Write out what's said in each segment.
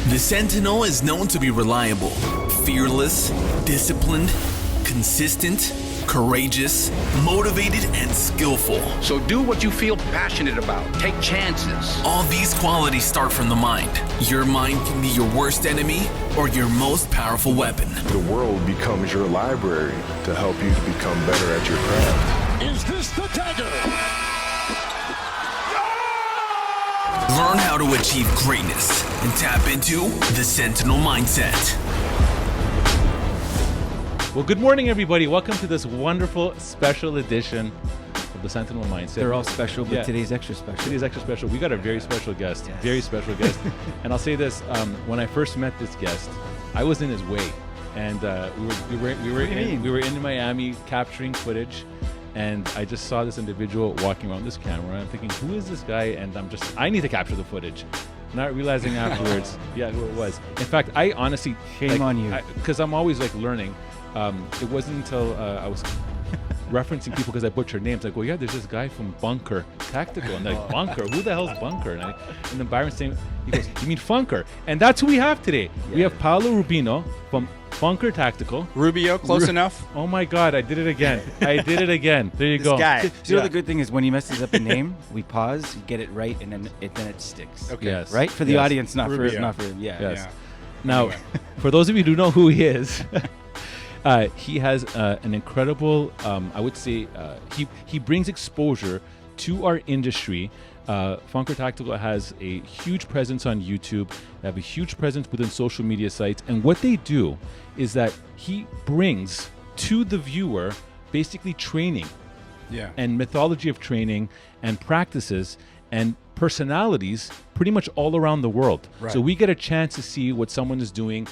The Sentinel is known to be reliable, fearless, disciplined, consistent, courageous, motivated, and skillful. So do what you feel passionate about. Take chances. All these qualities start from the mind. Your mind can be your worst enemy or your most powerful weapon. The world becomes your library to help you to become better at your craft. Is this the dagger? Learn how to achieve greatness and tap into the Sentinel mindset. Well, good morning, everybody. Welcome to this wonderful special edition of the Sentinel Mindset. They're all special, but today's extra special. Today's extra special. We got a very special guest, Yes. very special guest. And I'll say this: when I first met this guest, I was in his way, and we were in Miami capturing footage. And I just saw this individual walking around this camera, and I'm thinking, who is this guy? And I need to capture the footage. Not realizing afterwards, who it was. In fact, I honestly... Shame on you. Because I'm always learning. It wasn't until I was referencing people because I butchered names. I go, yeah, there's this guy from Bunker Tactical. And they're like, Bunker? Who the hell's Bunker? And then Byron's saying, he goes, you mean Funker? And that's who we have today. Yeah. We have Paulo Rubio from Bunker Tactical. Rubio, close enough. Oh my God, I did it again. There you go. Guy. You know the good thing is when he messes up a name, we pause, you get it right, and then it sticks. Okay. Yes. Right? For the audience, not for him. Yeah. Yes. Yeah. Now, Anyway. for those of you who know who he is, he has an incredible, I would say, he brings exposure to our industry. Funker Tactical has a huge presence on YouTube. They have a huge presence within social media sites. And what they do is that he brings to the viewer basically training and methodology of training and practices and personalities pretty much all around the world. Right. So we get a chance to see what someone is doing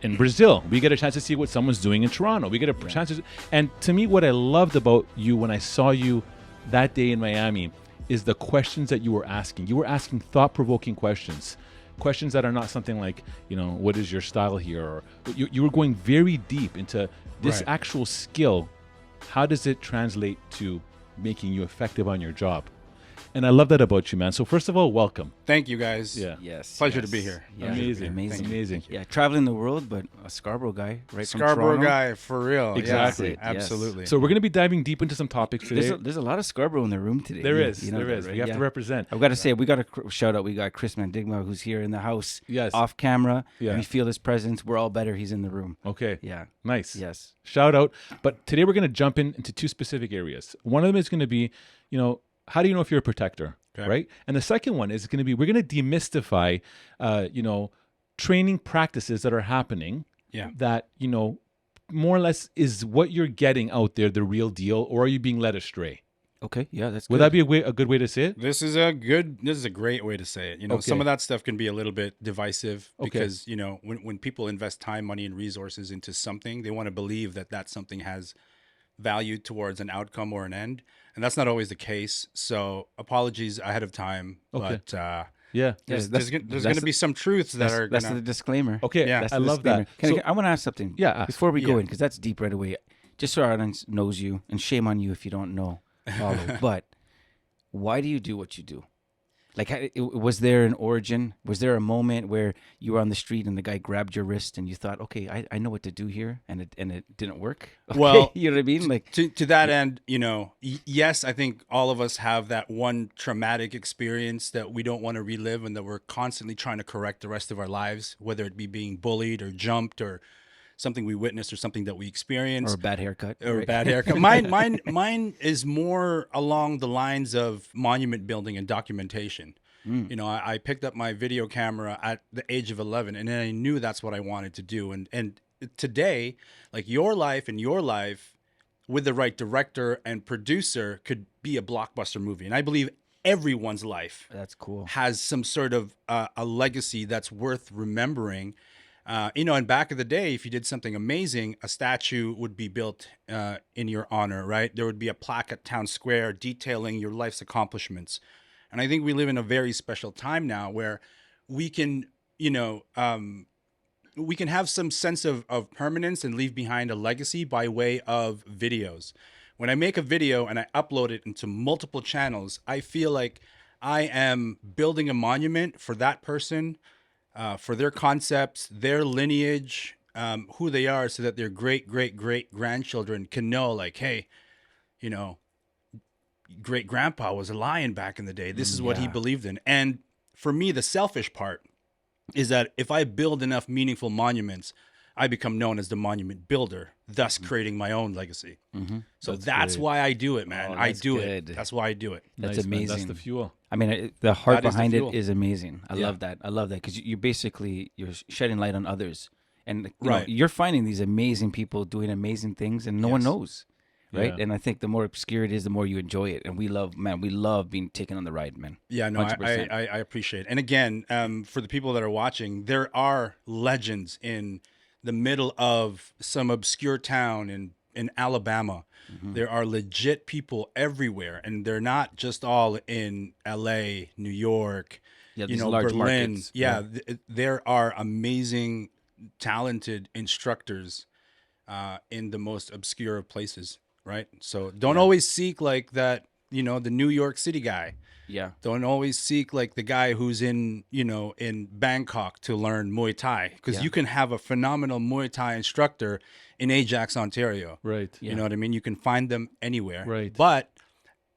in Brazil. We get a chance to see what someone's doing in Toronto. We get a chance to... And to me, what I loved about you when I saw you that day in Miami is the questions that you were asking. You were asking thought-provoking questions that are not something like, what is your style here? Or you were going very deep into this actual skill. How does it translate to making you effective on your job? And I love that about you, man. So first of all, welcome. Thank you, guys. Yeah. Yes. Pleasure to be here. Yeah. Amazing. Yeah, traveling the world, but a Scarborough guy, right from Scarborough Toronto. guy, for real. Exactly. Yeah, absolutely. So we're going to be diving deep into some topics today. There's a lot of Scarborough in the room today. There is. You know There that, is. right? We have to represent. I've got to say, we got a shout out. We got Chris Mandigma, who's here in the house, Yes. off camera. Yeah. We feel his presence. We're all better. He's in the room. Okay. Yeah. Nice. Yes. Shout out. But today we're going to jump into two specific areas. One of them is going to be, how do you know if you're a protector? Okay. Right? And the second one is going to be, we're going to demystify, training practices that are happening that, more or less is what you're getting out there the real deal, or are you being led astray? Okay. Yeah, that's good. Would that be a good way to say it? This is a great way to say it. Okay. Some of that stuff can be a little bit divisive Okay. because, when people invest time, money, and resources into something, they want to believe that something has value towards an outcome or an end. And that's not always the case. So apologies ahead of time. Okay. But Yeah. there's going to be some truths that are That's going the to... disclaimer. Okay. Yeah. That's I the love disclaimer. that. I want to ask something. Yeah. Before we go Yeah. in, because that's deep right away. Just so our audience knows you, and shame on you if you don't know Paulo. But why do you do what you do? Like, was there an origin? Was there a moment where you were on the street and the guy grabbed your wrist and you thought, okay, I know what to do here, and it didn't work? Okay, Well, you know what I mean? Like, to that end, yes, I think all of us have that one traumatic experience that we don't want to relive and that we're constantly trying to correct the rest of our lives, whether it be being bullied or jumped or something we witnessed or something that we experienced. or a bad haircut. Or a right? bad haircut. Mine is more along the lines of monument building and documentation. I picked up my video camera at the age of 11, and then I knew that's what I wanted to do. And today, like your life with the right director and producer could be a blockbuster movie. And I believe everyone's life That's cool. has some sort of a legacy that's worth remembering. And back in the day, if you did something amazing, a statue would be built in your honor, right? There would be a plaque at Town Square detailing your life's accomplishments. And I think we live in a very special time now where we can, we can have some sense of permanence and leave behind a legacy by way of videos. When I make a video and I upload it into multiple channels, I feel like I am building a monument for that person for their concepts, their lineage, who they are, so that their great great great grandchildren can know, like, hey, you know, great grandpa was a lion back in the day. This is what he believed in. And for me, the selfish part is that if I build enough meaningful monuments, I become known as the monument builder, thus creating my own legacy. So that's why I do it, man. Oh, I that's do good. it. That's why I do it. That's Nice, man. amazing. That's the fuel. I mean, the heart That is the behind it fuel. is amazing. I Yeah. love that. I love that because you basically you're shedding light on others, and you know, Right. you're finding these amazing people doing amazing things, and no one Yes. knows, right? Yeah. And I think the more obscure it is, the more you enjoy it. And we love being taken on the ride, man. Yeah, no, 100%. I appreciate it. And again, for the people that are watching, there are legends in the middle of some obscure town in Alabama. There are legit people everywhere, and they're not just all in LA, New York, Yeah, you these know, large Berlin. markets. Yeah, there are amazing, talented instructors in the most obscure of places, right? So don't always seek like that, you know, the New York City guy. Yeah. Don't always seek like the guy who's in, you know, in Bangkok to learn Muay Thai, because Yeah. you can have a phenomenal Muay Thai instructor in Ajax, Ontario. Right. You know what I mean? You can find them anywhere. Right. But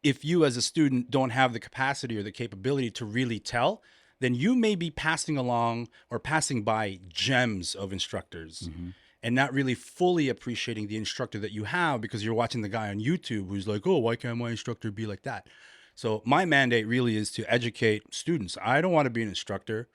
if you as a student don't have the capacity or the capability to really tell, then you may be passing along or passing by gems of instructors and not really fully appreciating the instructor that you have, because you're watching the guy on YouTube who's like, oh, why can't my instructor be like that? So my mandate really is to educate students. I don't want to be an instructor,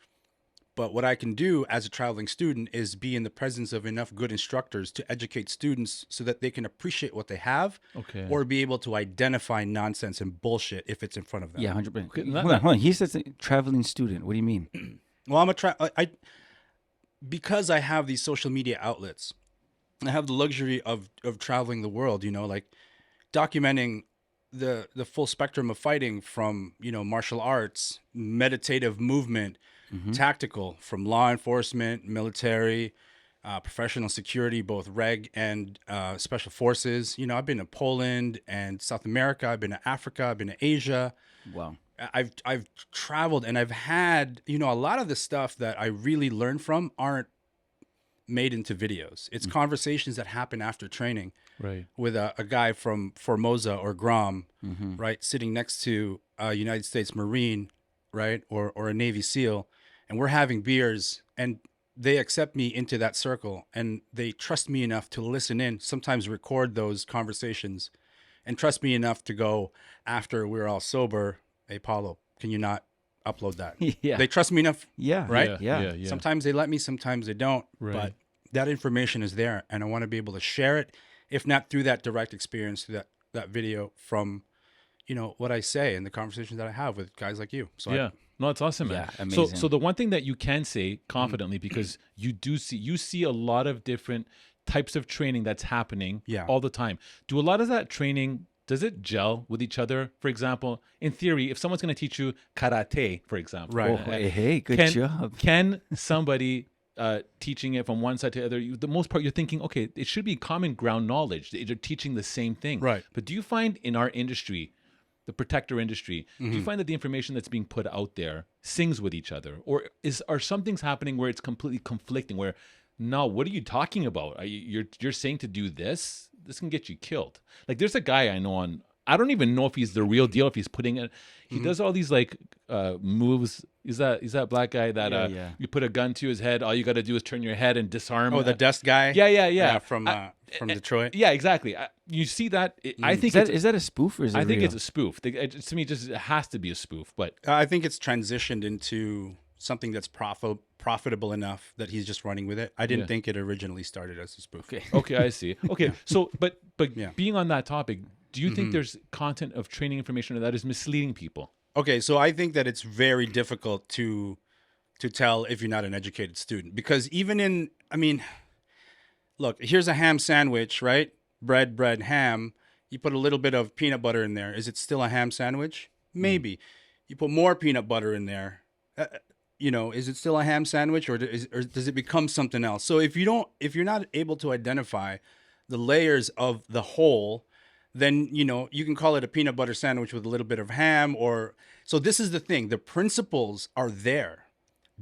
but what I can do as a traveling student is be in the presence of enough good instructors to educate students so that they can appreciate what they have, Okay. or be able to identify nonsense and bullshit if it's in front of them. Yeah, 100%. Okay, Hold on. He says a traveling student. What do you mean? Well, because I have these social media outlets, I have the luxury of traveling the world, you know, like documenting the full spectrum of fighting, from, you know, martial arts, meditative movement, tactical, from law enforcement, military, professional security, both reg and special forces. You know, I've been to Poland and South America. I've been to Africa. I've been to Asia. Wow. I've traveled, and I've had, you know, a lot of the stuff that I really learned from aren't made into videos. It's conversations that happen after training Right. with a guy from Formosa or Guam, right, sitting next to a United States Marine, right, or a Navy SEAL, and we're having beers, and they accept me into that circle, and they trust me enough to listen in, sometimes record those conversations, and trust me enough to go after we're all sober, hey, Paulo, can you not upload that? Yeah. They trust me enough. Yeah. Right? Yeah. Sometimes they let me, sometimes they don't. Right. But that information is there, and I want to be able to share it, if not through that direct experience, through that video, from, you know, what I say and the conversations that I have with guys like you. So Yeah. No, it's awesome, man. Yeah, So amazing. the one thing that you can say confidently, because you see a lot of different types of training that's happening Yeah. all the time. Do a lot of that training, does it gel with each other? For example, in theory, if someone's going to teach you karate, for example, Right. Oh, hey, good job. Can somebody teaching it from one side to the other, the most part you're thinking, okay, it should be common ground knowledge. They're teaching the same thing. Right. But do you find in our industry, the protector industry, do you find that the information that's being put out there sings with each other? Or are some things happening where it's completely conflicting, where, no, what are you talking about? You're saying to do this? This can get you killed. Like, there's a guy I know on, I don't even know if he's the real deal, if he's putting it. He does all these like moves. Is that black guy that yeah. you put a gun to his head? All you got to do is turn your head and disarm. Oh, the desk guy? Yeah. From Detroit. Yeah, exactly. You see that? I think Is that a spoof or is it I think real? it's a spoof. To me, it has to be a spoof. But I think it's transitioned into something that's profitable enough that he's just running with it. I didn't think it originally started as a spoof. okay, I see. Okay, so but Yeah. being on that topic, do you think there's content of training information that is misleading people? Okay, so I think that it's very difficult to tell if you're not an educated student, because look, here's a ham sandwich, right? Bread, ham. You put a little bit of peanut butter in there. Is it still a ham sandwich? Maybe. You put more peanut butter in there. Is it still a ham sandwich, or does it become something else? So if you're not able to identify the layers of the whole, then, you can call it a peanut butter sandwich with a little bit of ham. So this is the thing. The principles are there,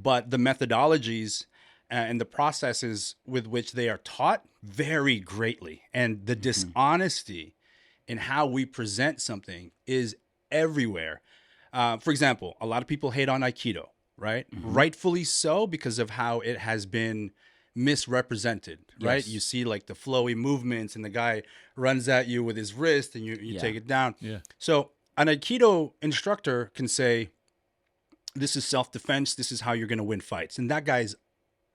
but the methodologies and the processes with which they are taught vary greatly. And the dishonesty in how we present something is everywhere. For example, a lot of people hate on Aikido, right? Rightfully so, because of how it has been misrepresented, right? You see like the flowy movements and the guy runs at you with his wrist and you take it down. Yeah. So an Aikido instructor can say, this is self-defense. This is how you're going to win fights. And that guy's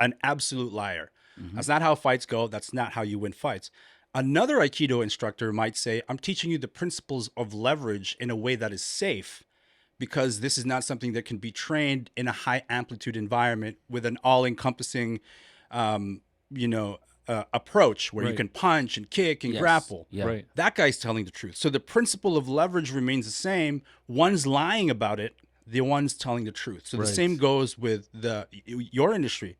an absolute liar. That's not how fights go. That's not how you win fights. Another Aikido instructor might say, I'm teaching you the principles of leverage in a way that is safe, because this is not something that can be trained in a high amplitude environment with an all-encompassing, approach where you can punch and kick and grapple. Yeah. Right. That guy's telling the truth. So the principle of leverage remains the same. One's lying about it. The one's telling the truth. So the same goes with your industry,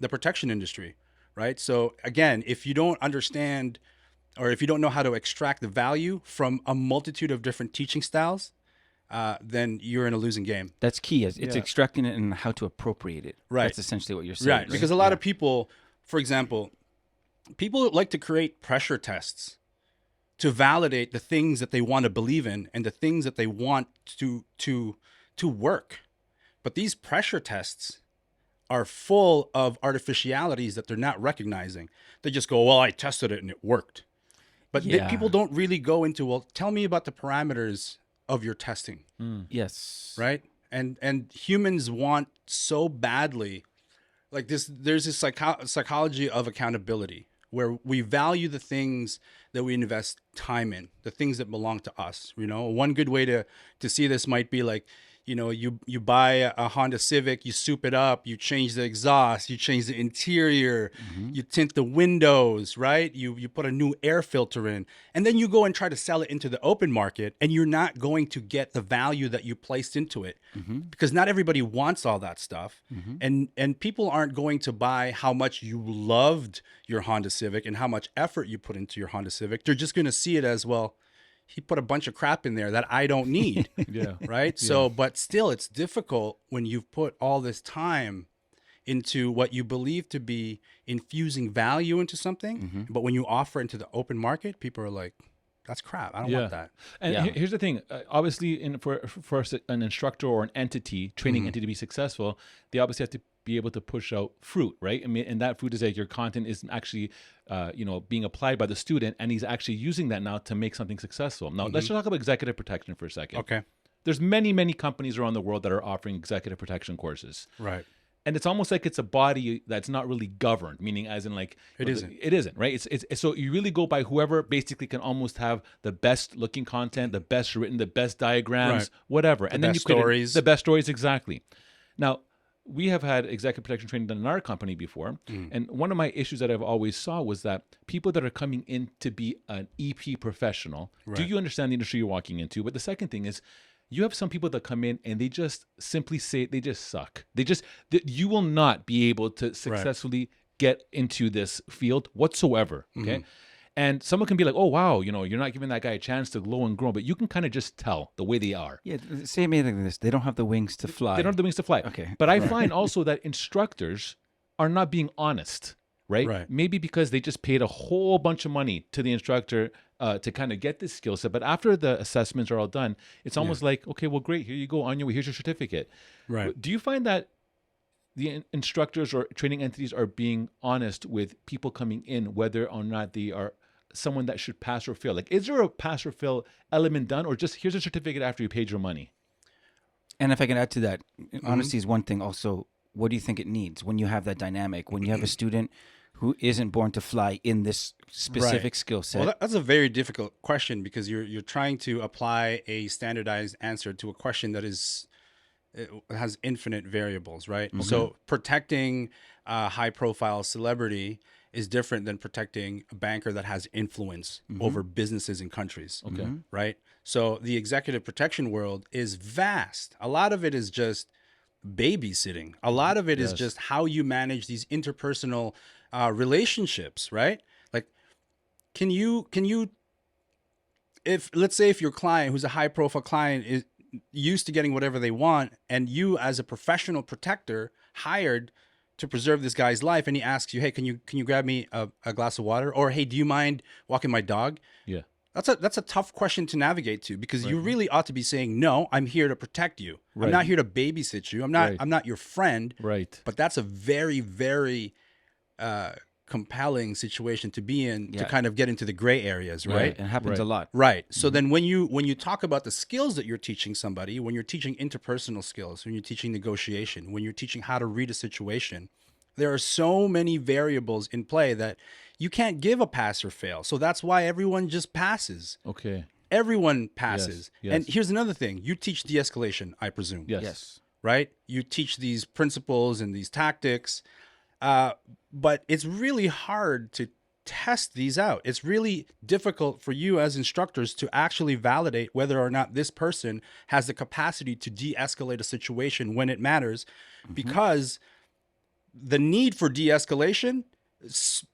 the protection industry, right? So again, if you don't understand, or if you don't know how to extract the value from a multitude of different teaching styles, then you're in a losing game. That's key. It's extracting it and how to appropriate it. Right. That's essentially what you're saying. Right. Because a lot of people, for example, people like to create pressure tests to validate the things that they want to believe in and the things that they want to work. But these pressure tests are full of artificialities that they're not recognizing. They just go, well, I tested it and it worked. But people don't really go into, well, tell me about the parameters of your testing. Yes. Right? And humans want so badly, like there's this psychology of accountability where we value the things that we invest time in, the things that belong to us. One good way to see this might be like, you buy a Honda Civic, you soup it up, you change the exhaust, you change the interior, you tint the windows, right? You put a new air filter in, and then you go and try to sell it into the open market, and you're not going to get the value that you placed into it, because not everybody wants all that stuff, and people aren't going to buy how much you loved your Honda Civic and how much effort you put into your Honda Civic. They're just going to see it as, well, he put a bunch of crap in there that I don't need. Right. So, but still it's difficult when you've put all this time into what you believe to be infusing value into something. But when you offer it into the open market, people are like, that's crap. I don't want that. And here's the thing. Obviously, for an instructor or an entity, training entity to be successful, they obviously have to be able to push out fruit, right? I mean, and that fruit is that your content is actually, being applied by the student, and he's actually using that now to make something successful. Now, let's talk about executive protection for a second. Okay. There's many, many companies around the world that are offering executive protection courses. Right. And it's almost like it's a body that's not really governed, meaning as in like it isn't. It isn't, right? It's so you really go by whoever basically can almost have the best looking content, the best written, the best diagrams, whatever. And then you stories. The best stories, exactly. Now, we have had executive protection training done in our company before. And one of my issues that I've always saw was that people that are coming in to be an EP professional, do you understand the industry you're walking into? But the second thing is, you have some people that come in and they just simply say they just suck. You will not be able to successfully get into this field whatsoever. Okay. And someone can be like, oh, wow, you're not giving that guy a chance to glow and grow, but you can kind of just tell the way they are. Yeah, say me like this. They don't have the wings to fly. They don't have the wings to fly. Okay. But I find also that instructors are not being honest, right? Right. Maybe because they just paid a whole bunch of money to the instructor to kind of get this skill set. But after the assessments are all done, it's almost like, okay, well, great. Here you go. On your way. Here's your certificate. Right. Do you find that the instructors or training entities are being honest with people coming in, whether or not they are someone that should pass or fail? Like, is there a pass or fail element done, or just here's a certificate after you paid your money? And if I can add to that, honesty is one thing. Also, what do you think it needs when you have that dynamic? When you have a student who isn't born to fly in this specific skill set? Well, that's a very difficult question, because you're trying to apply a standardized answer to a question that has infinite variables, right? So protecting a high-profile celebrity is different than protecting a banker that has influence over businesses and countries. Okay. Right? So the executive protection world is vast. A lot of it is just babysitting. A lot of it is just how you manage these interpersonal relationships, right? Like, can you, if let's say if your client, who's a high profile client, used to getting whatever they want, and you as a professional protector hired to preserve this guy's life, and he asks you, hey, can you grab me a glass of water? Or, hey, do you mind walking my dog? Yeah. That's a tough question to navigate to, because you really ought to be saying, no, I'm here to protect you. I'm not here to babysit you. I'm not your friend. Right. But that's a very, very compelling situation to be in, to kind of get into the gray areas, right? It happens a lot. Right. So then when you talk about the skills that you're teaching somebody, when you're teaching interpersonal skills, when you're teaching negotiation, when you're teaching how to read a situation, there are so many variables in play that you can't give a pass or fail. So that's why everyone just passes. Okay. Everyone passes. Yes. And here's another thing. You teach de-escalation, I presume. Yes. Right? You teach these principles and these tactics. But it's really hard to test these out. It's really difficult for you as instructors to actually validate whether or not this person has the capacity to de-escalate a situation when it matters, because the need for de-escalation,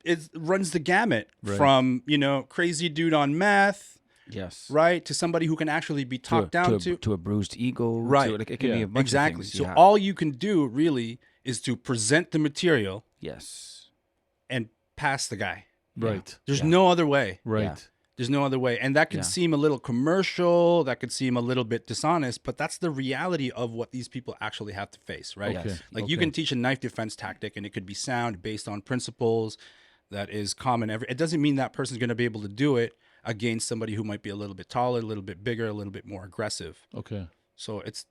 it runs the gamut from, crazy dude on meth, Yes. right, to somebody who can actually be talked down to a bruised ego. Right. It can be a bunch exactly. of things. So all you can do really is to present the material Yes. and pass the guy. Right. There's no other way. Right. Yeah. There's no other way. And that could seem a little commercial, that could seem a little bit dishonest, but that's the reality of what these people actually have to face, right? Okay. Like you can teach a knife defense tactic and it could be sound based on principles that is common. It doesn't mean that person's going to be able to do it against somebody who might be a little bit taller, a little bit bigger, a little bit more aggressive. Okay. So it's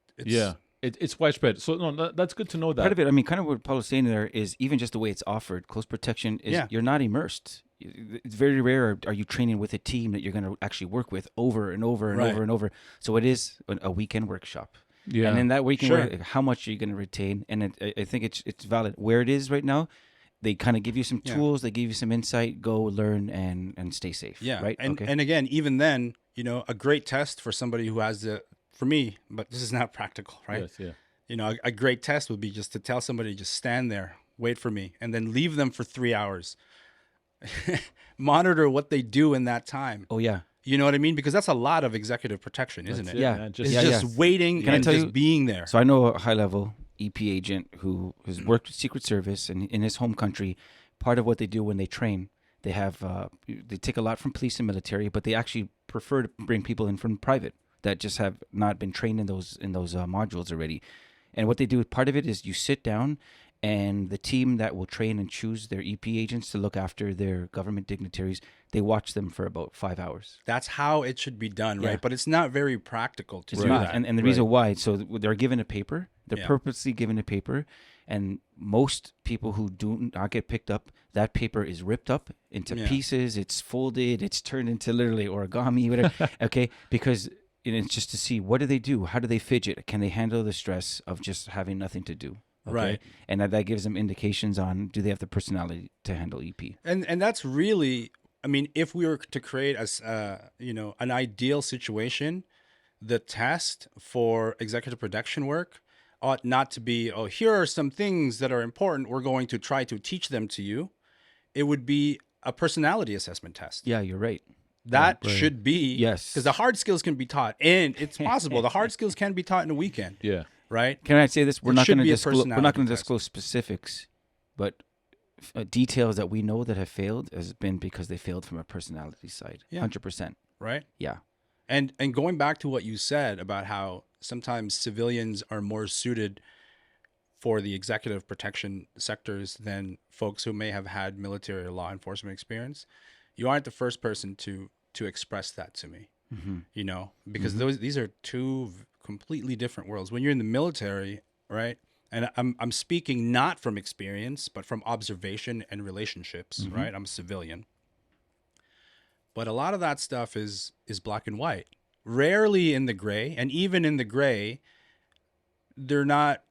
It's widespread. So no, that's good to know that. Part of it, I mean, kind of what Paulo is saying there is even just the way it's offered, close protection is you're not immersed. It's very rare. Are you training with a team that you're going to actually work with over and over and over and over? So it is a weekend workshop. Yeah. And in that weekend, work, how much are you going to retain? And I think it's valid where it is right now. They kind of give you some tools. They give you some insight. Go learn and stay safe. Yeah. Right. And again, even then, a great test for somebody who has for me, but this is not practical, right? Yes. Yeah. A great test would be just to tell somebody, just stand there, wait for me, and then leave them for 3 hours. Monitor what they do in that time. Oh yeah. You know what I mean? Because that's a lot of executive protection, isn't it? Yeah. Man. It's just waiting and just being there. So I know a high-level EP agent who has worked with Secret Service, and in his home country, part of what they do when they train, they have they take a lot from police and military, but they actually prefer to bring people in from private that just have not been trained in those modules already. And what they do, part of it is you sit down, and the team that will train and choose their EP agents to look after their government dignitaries, they watch them for about 5 hours. That's how it should be done, right? But it's not very practical to do Not. that. And the reason why, so they're given a paper. They're purposely given a paper. And most people who do not get picked up, that paper is ripped up into pieces. It's folded. It's turned into literally origami, whatever. Okay? Because it's just to see, what do they do? How do they fidget? Can they handle the stress of just having nothing to do? Okay? Right. And that gives them indications on, do they have the personality to handle EP? And that's really, I mean, if we were to create an ideal situation, the test for executive protection work ought not to be, here are some things that are important. We're going to try to teach them to you. It would be a personality assessment test. Yeah, you're right. That should be, yes, because the hard skills can be taught, and it's possible the hard skills can be taught in a weekend. Yeah. Right. Can I say this? We're not going to disclose. We're not going to test. disclose specifics, but details that we know that have failed has been because they failed from a personality side. 100%. Right. Yeah. And going back to what you said about how sometimes civilians are more suited for the executive protection sectors than folks who may have had military or law enforcement experience, you aren't the first person to express that to me. Because these are two completely different worlds. When you're in the military, right? And I'm speaking not from experience, but from observation and relationships, right? I'm a civilian. But a lot of that stuff is black and white. Rarely in the gray, and even in the gray, they're not.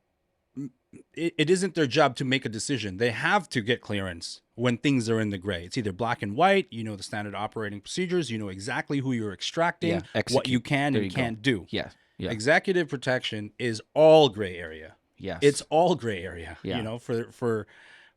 It isn't their job to make a decision. They have to get clearance when things are in the gray. It's either black and white. You know the standard operating procedures. You know exactly who you're extracting, what you can and can't do. Yeah. Executive protection is all gray area. Yes. It's all gray area. Yeah. For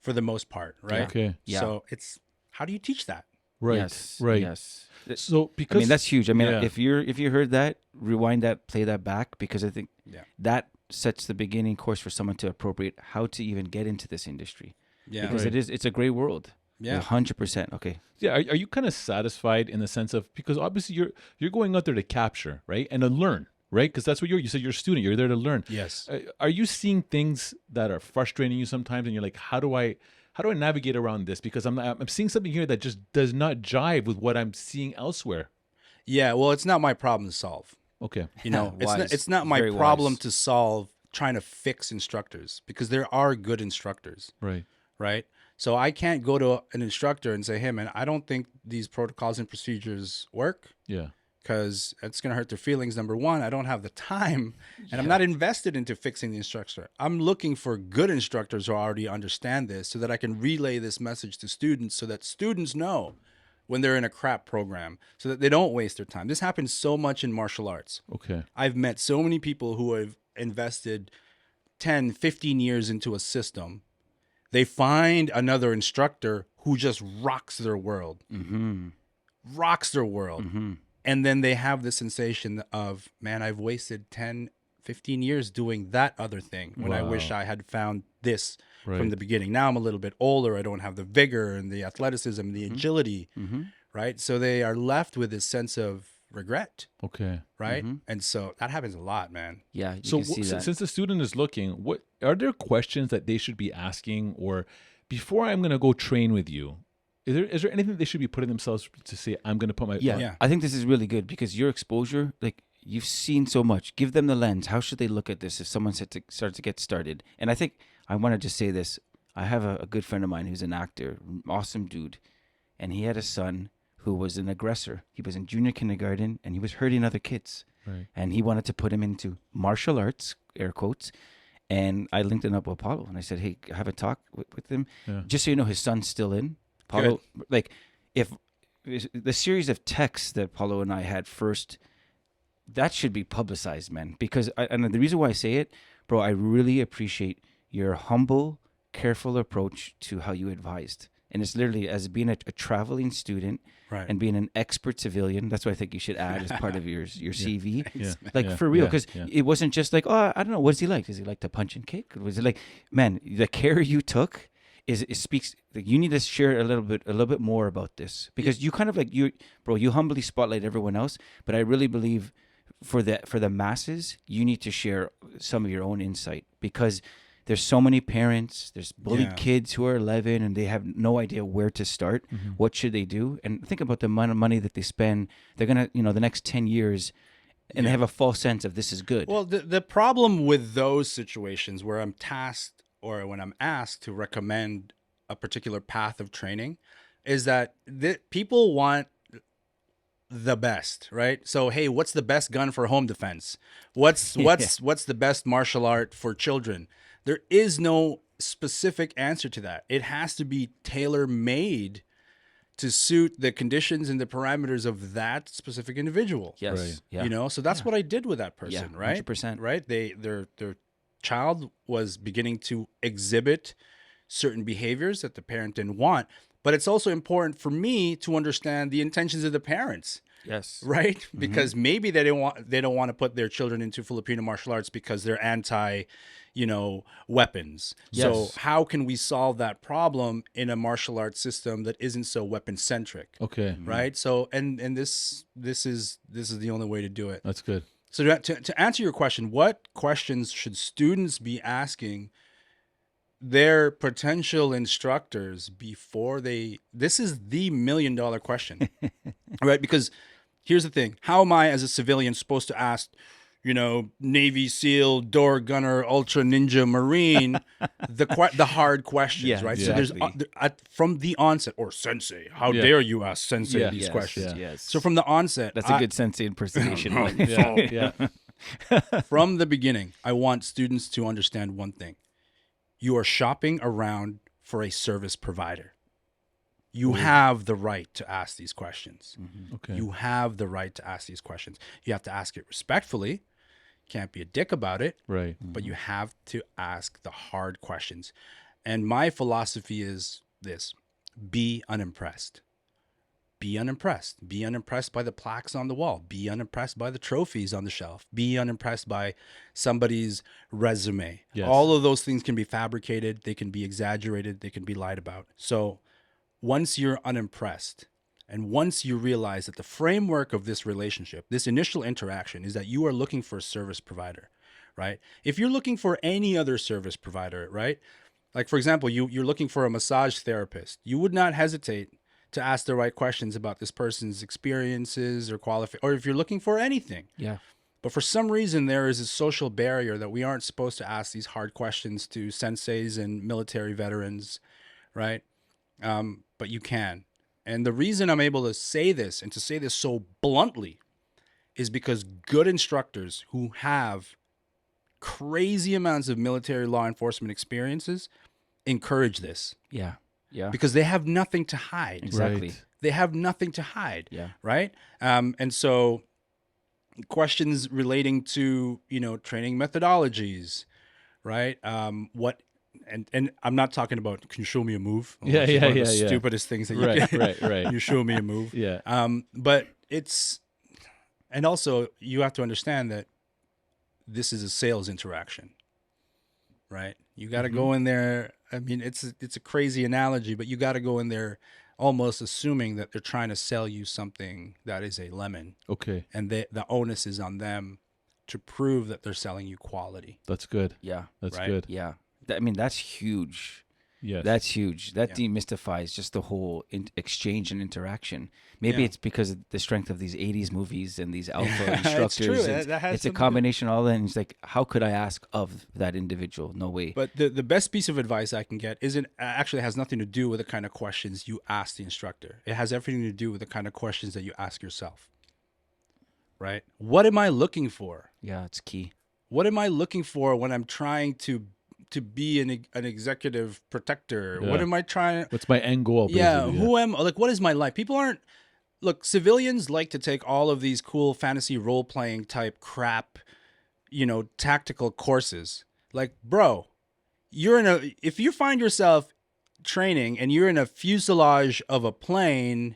the most part, right? Okay. Yeah. So it's, how do you teach that? Right. Yes. Right. Yes. So because I mean, that's huge. I mean, yeah. if you heard that, rewind that, play that back, because I think Yeah. that sets the beginning course for someone to appropriate how to even get into this industry. Yeah. Because Right. it's a great world. Yeah. 100%. Okay. Yeah, are you kind of satisfied in the sense of, because obviously you're going out there to capture, right, and to learn, right? Because that's what you said, you're a student, you're there to learn. Yes. Are you seeing things that are frustrating you sometimes, and you're like, how do I navigate around this? Because I'm seeing something here that just does not jive with what I'm seeing elsewhere. Yeah. Well, it's not my problem to solve. Okay. You know, Wise. it's not my Very problem wise. to solve trying to fix instructors, because there are good instructors, Right. right? So I can't go to an instructor and say, hey, man, I don't think these protocols and procedures work, Yeah. because it's going to hurt their feelings. Number one, I don't have the time, and I'm not invested into fixing the instructor. I'm looking for good instructors who already understand this, so that I can relay this message to students, so that students know when they're in a crap program, so that they don't waste their time. This happens so much in martial arts. Okay. I've met so many people who have invested 10, 15 years into a system. They find another instructor who just rocks their world, rocks their world. And then they have the sensation of, man, I've wasted 10, 15 years doing that other thing when I wish I had found this Right. from the beginning. Now I'm a little bit older. I don't have the vigor and the athleticism and the agility, right? So they are left with this sense of regret, Okay. right? And so that happens a lot, man. Yeah. You So can see that. since the student is looking, what are there questions that they should be asking, or before I'm going to go train with you? Is there anything they should be putting themselves to say, I'm going to put my Yeah. I think this is really good, because your exposure, like, you've seen so much. Give them the lens. How should they look at this if someone starts to get started? And I think I want to just say this. I have a good friend of mine who's an actor, awesome dude, and he had a son who was an aggressor. He was in junior kindergarten, and he was hurting other kids. Right. And he wanted to put him into martial arts, air quotes. And I linked him up with Paulo, and I said, hey, have a talk with him. Yeah. Just so you know, his son's still in. Paulo, like, if the series of texts that Paulo and I had first, that should be publicized, man. Because and the reason why I say it, bro, I really appreciate your humble, careful approach to how you advised. And it's literally as being a traveling student, Right. and being an expert civilian. That's what I think you should add as part of your CV. Yeah. Like, Yeah. for real, Yeah. because Yeah. it wasn't just like, oh, I don't know, what does he like? Does he like to punch and kick? Was it like, man, the care you took it speaks. Like, you need to share a little bit more about this, because you kind of like, you humbly spotlight everyone else, but I really believe for the masses, you need to share some of your own insight, because there's so many parents, there's bullied kids who are 11 and they have no idea where to start. What should they do? And think about the amount of money that they spend. They're going to, the next 10 years, and they have a false sense of this is good. Well, the problem with those situations where I'm tasked or when I'm asked to recommend a particular path of training is that people want the best, right? So, hey, what's the best gun for home defense? What's the best martial art for children? There is no specific answer to that. It has to be tailor-made to suit the conditions and the parameters of that specific individual. Yes. Right. Yeah. So that's what I did with that person, Yeah, right? 100%. Right? Their child was beginning to exhibit certain behaviors that the parent didn't want. But it's also important for me to understand the intentions of the parents. Yes. Right? Because maybe they don't want to put their children into Filipino martial arts because they're anti, weapons. So Yes. how can we solve that problem in a martial arts system that isn't so weapon centric? Okay. Right? So and this is the only way to do it. That's good. So to answer your question, what questions should students be asking their potential instructors before this is the $1 million question, right? Because here's the thing. How am I as a civilian supposed to ask, Navy SEAL, door gunner, ultra ninja Marine, the hard questions, Yeah, right? exactly. So there's from the onset, or sensei, how dare you ask sensei Yeah. these Yes, questions? Yes. So from the onset, That's a good sensei impersonation. one. Yeah. Yeah. from the beginning, I want students to understand one thing. You are shopping around for a service provider. You have the right to ask these questions. Okay. You have the right to ask these questions. You have to ask it respectfully. Can't be a dick about it, Right. but you have to ask the hard questions. And my philosophy is this: be unimpressed. Be unimpressed. Be unimpressed by the plaques on the wall. Be unimpressed by the trophies on the shelf. Be unimpressed by somebody's resume. Yes. All of those things can be fabricated. They can be exaggerated. They can be lied about. So once you're unimpressed, and once you realize that the framework of this relationship, this initial interaction, is that you are looking for a service provider, right? If you're looking for any other service provider, right? Like, for example, you're looking for a massage therapist. You would not hesitate to ask the right questions about this person's experiences or or if you're looking for anything. Yeah. But for some reason, there is a social barrier that we aren't supposed to ask these hard questions to senseis and military veterans, right? But you can. And the reason I'm able to say this, and to say this so bluntly, is because good instructors who have crazy amounts of military law enforcement experiences encourage this. Yeah. Yeah. Because they have nothing to hide. Exactly. Right. They have nothing to hide. Yeah. Right. And so questions relating to, training methodologies, right? And I'm not talking about, can you show me a move? Yeah, It's yeah, one of yeah, the yeah. stupidest things that you Right, can. right. You show me a move. Yeah. But and also you have to understand that this is a sales interaction, right? You got to go in there. I mean, it's a crazy analogy, but you got to go in there almost assuming that they're trying to sell you something that is a lemon, Okay. and the onus is on them to prove that they're selling you quality. That's good. Yeah. That's Right. good. Yeah. I mean, that's huge. Yes. That's huge. That Yeah. demystifies just the whole exchange and interaction. Maybe Yeah. it's because of the strength of these 80s movies and these alpha It's instructors. true. It's, That has it's a something to- combination of all that. And it's like, how could I ask of that individual? No way. But the best piece of advice I can get actually has nothing to do with the kind of questions you ask the instructor. It has everything to do with the kind of questions that you ask yourself. Right? What am I looking for? Yeah, it's key. What am I looking for when I'm trying to be an executive protector? Yeah. What am I trying? What's my end goal? Yeah, basically, who am like? What is my life? People aren't. Look, civilians like to take all of these cool fantasy role playing type crap, tactical courses. Like, bro, if you find yourself training and you're in a fuselage of a plane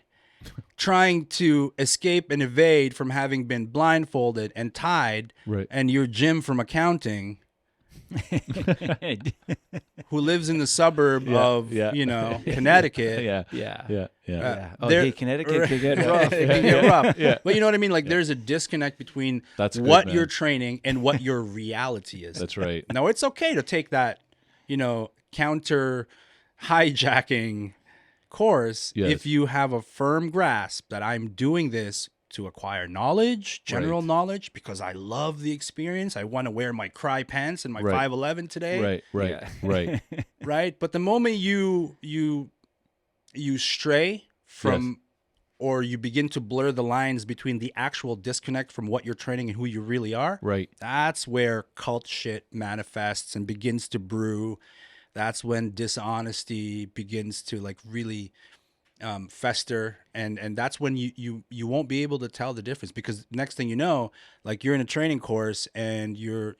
trying to escape and evade from having been blindfolded and tied, Right. and you're Jim from accounting who lives in the suburb of yeah. Connecticut. Yeah. Yeah. Yeah. Yeah. Yeah. Oh, there- hey, Connecticut could get It rough. can get rough. Yeah. But you know what I mean? Like, there's a disconnect between That's good, what man. you're training and what your reality is. That's right. Now, it's okay to take that, counter hijacking course Yes. if you have a firm grasp that I'm doing this to acquire knowledge, general Right. knowledge, because I love the experience. I want to wear my cry pants and my Right. 511 today. Right. Right. Yeah. Right. Right. But the moment you stray from, or you begin to blur the lines between the actual disconnect from what you're training and who you really are, Right. that's where cult shit manifests and begins to brew. That's when dishonesty begins to really fester, and that's when you won't be able to tell the difference, because next thing you know, like, you're in a training course and you're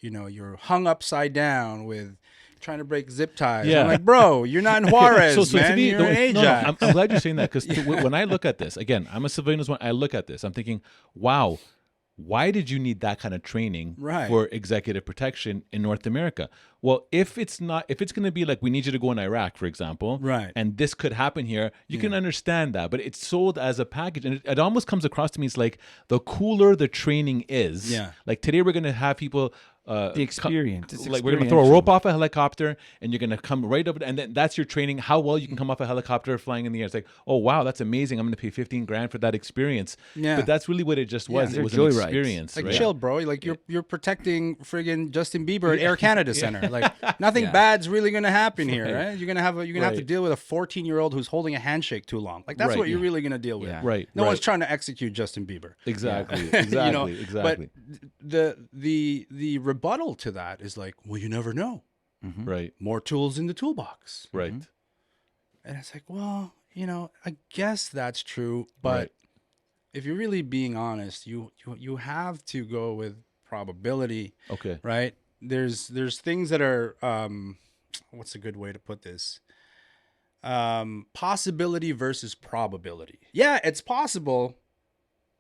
hung upside down with trying to break zip ties. Yeah. I'm like, bro, you're not in Juarez, So man. to me, You're in no, Ajax. I'm glad you're saying that, because when I look at this, again, I'm a civilian as well. I look at this, I'm thinking, wow, why did you need that kind of training Right. for executive protection in North America? Well, if it's going to be like, we need you to go in Iraq, for example, Right. and this could happen here, you can understand that, but it's sold as a package, and it almost comes across to me, it's like, the cooler the training is, Yeah. like today we're going to have people The experience. It's like, we're gonna throw a experiential. rope off a helicopter, and you're gonna come right over, and then that's your training. How well you can come off a helicopter flying in the air. It's like, oh wow, that's amazing. I'm gonna pay $15,000 for that experience. Yeah. But that's really what it just was. they're It was an joyrides. experience. Like, right? chill, bro. Like, you're protecting friggin' Justin Bieber at Air Canada Center. Like, nothing bad's really gonna happen here, right? You're gonna have to Right. deal with a 14-year-old who's holding a handshake too long. Like, that's Right. what you're really gonna deal with. Yeah. Right. No right. one's trying to execute Justin Bieber. Exactly. You Exactly. know, Exactly. But the rebuttal to that is like, well, you never know. Right. More tools in the toolbox. Right. And it's like, well, I guess that's true, but Right. if you're really being honest, you have to go with probability, Okay. right? There's things that are what's a good way to put this? possibility versus probability. Yeah, it's possible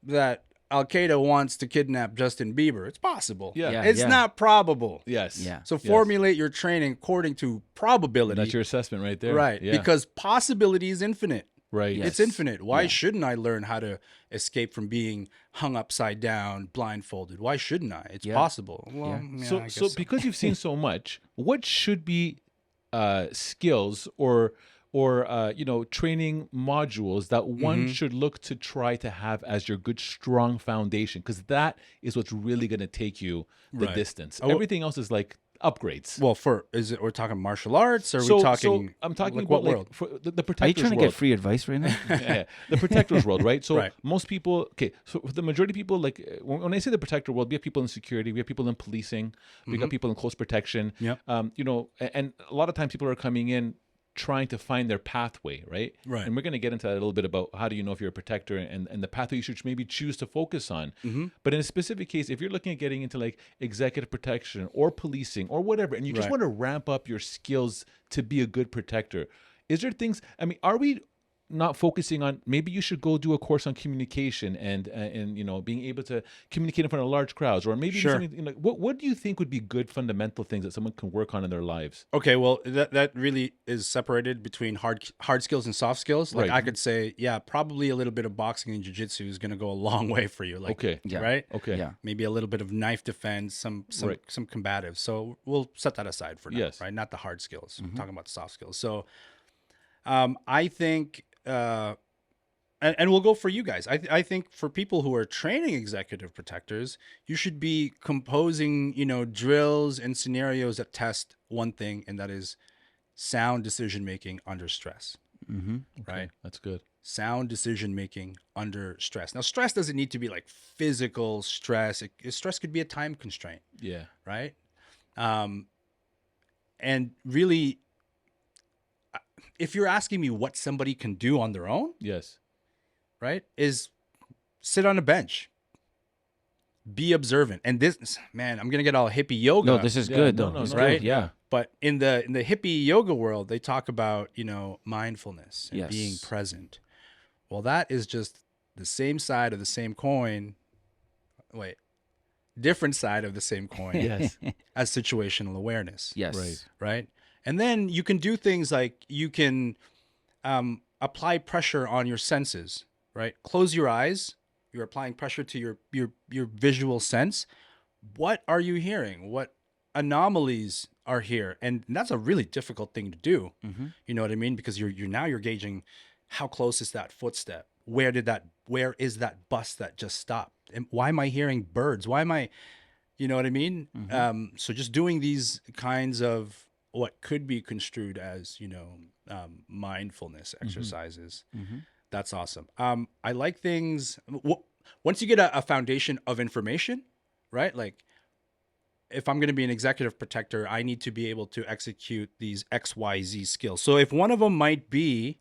that Al Qaeda wants to kidnap Justin Bieber. It's possible. Yeah. It's not probable. Yes. Yeah. So Yes. formulate your training according to probability. That's your assessment right there. Right. Yeah. Because possibility is infinite. right. Yes. It's infinite. Why Yeah. shouldn't I learn how to escape from being hung upside down, blindfolded? Why shouldn't I? It's Yeah. possible. Well, Yeah. yeah, So I so guess because you've seen so much, what should be skills or training modules that one Mm-hmm. should look to try to have as your good strong foundation, because that is what's really going to take you the Right. distance. Oh, Everything else is like upgrades. Well, we're talking martial arts? Or are we talking? I'm talking like about what world? for the Are you protector's trying to world. get free advice right now? Yeah, the protector's world, right? So Right. most people, okay, so the majority of people, like when I say the protector world, we have people in security, we have people in policing, we got people in close protection. Yep. And a lot of times people are coming in trying to find their pathway, right? Right. And we're going to get into that a little bit about how do you know if you're a protector and the pathway you should maybe choose to focus on. But in a specific case, if you're looking at getting into like executive protection or policing or whatever, and you just Right. want to ramp up your skills to be a good protector, is there things, I mean, are we not focusing on maybe you should go do a course on communication and being able to communicate in front of large crowds, or maybe Sure. something like what do you think would be good fundamental things that someone can work on in their lives? Okay, well, that really is separated between hard skills and soft skills. Like Right. I could say, yeah, probably a little bit of boxing and jiu-jitsu is going to go a long way for you. Like, Okay. Yeah. right? Okay. Yeah. Maybe a little bit of knife defense, some Right. combative. So we'll set that aside for now, Yes. right? Not the hard skills. I'm talking about the soft skills. So I think and we'll go for you guys. I think for people who are training executive protectors, you should be composing, drills and scenarios that test one thing, and that is sound decision making under stress. Right? That's good. Sound decision making under stress. Now, stress doesn't need to be like physical stress. Stress could be a time constraint, Yeah. right? And really, if you're asking me what somebody can do on their own, Yes. right, is sit on a bench, be observant. And this, man, I'm gonna get all hippie yoga. No, this is Yeah, good no, though. no, It's no, good, right? Yeah. But in the hippie yoga world, they talk about mindfulness and Yes. being present. Well, that is just the same side of the same coin. Wait, different side of the same coin. Yes. As situational awareness. Yes. Right. Right. And then you can do things like you can apply pressure on your senses. Right. Close your eyes. You're applying pressure to your visual sense. What are you hearing? What anomalies are here? And that's a really difficult thing to do. You know what I mean? Because you're gauging how close is that footstep? Where is that bus that just stopped? And why am I hearing birds? Why am I, you know what I mean? So just doing these kinds of what could be construed as, mindfulness exercises. That's awesome. I like things. Once you get a foundation of information, right? Like if I'm going to be an executive protector, I need to be able to execute these XYZ skills. So if one of them might be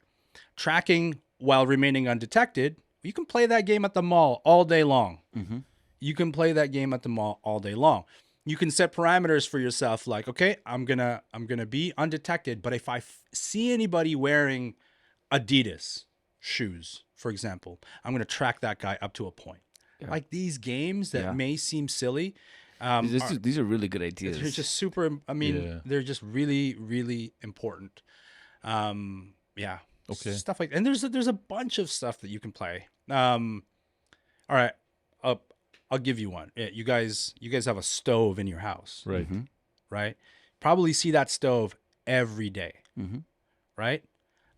tracking while remaining undetected, you can play that game at the mall all day long. You can play that game at the mall all day long. You can set parameters for yourself, like, okay, I'm gonna be undetected, but if I see anybody wearing Adidas shoes, for example, I'm gonna track that guy up to a point. Like these games that Yeah. may seem silly, These are really good ideas. they're just super. I mean, Yeah. they're just really, really important. Yeah. Okay. Stuff like, and there's a bunch of stuff that you can play. All right. I'll give you one. Yeah, you guys have a stove in your house, Right. right? Probably see that stove every day, right?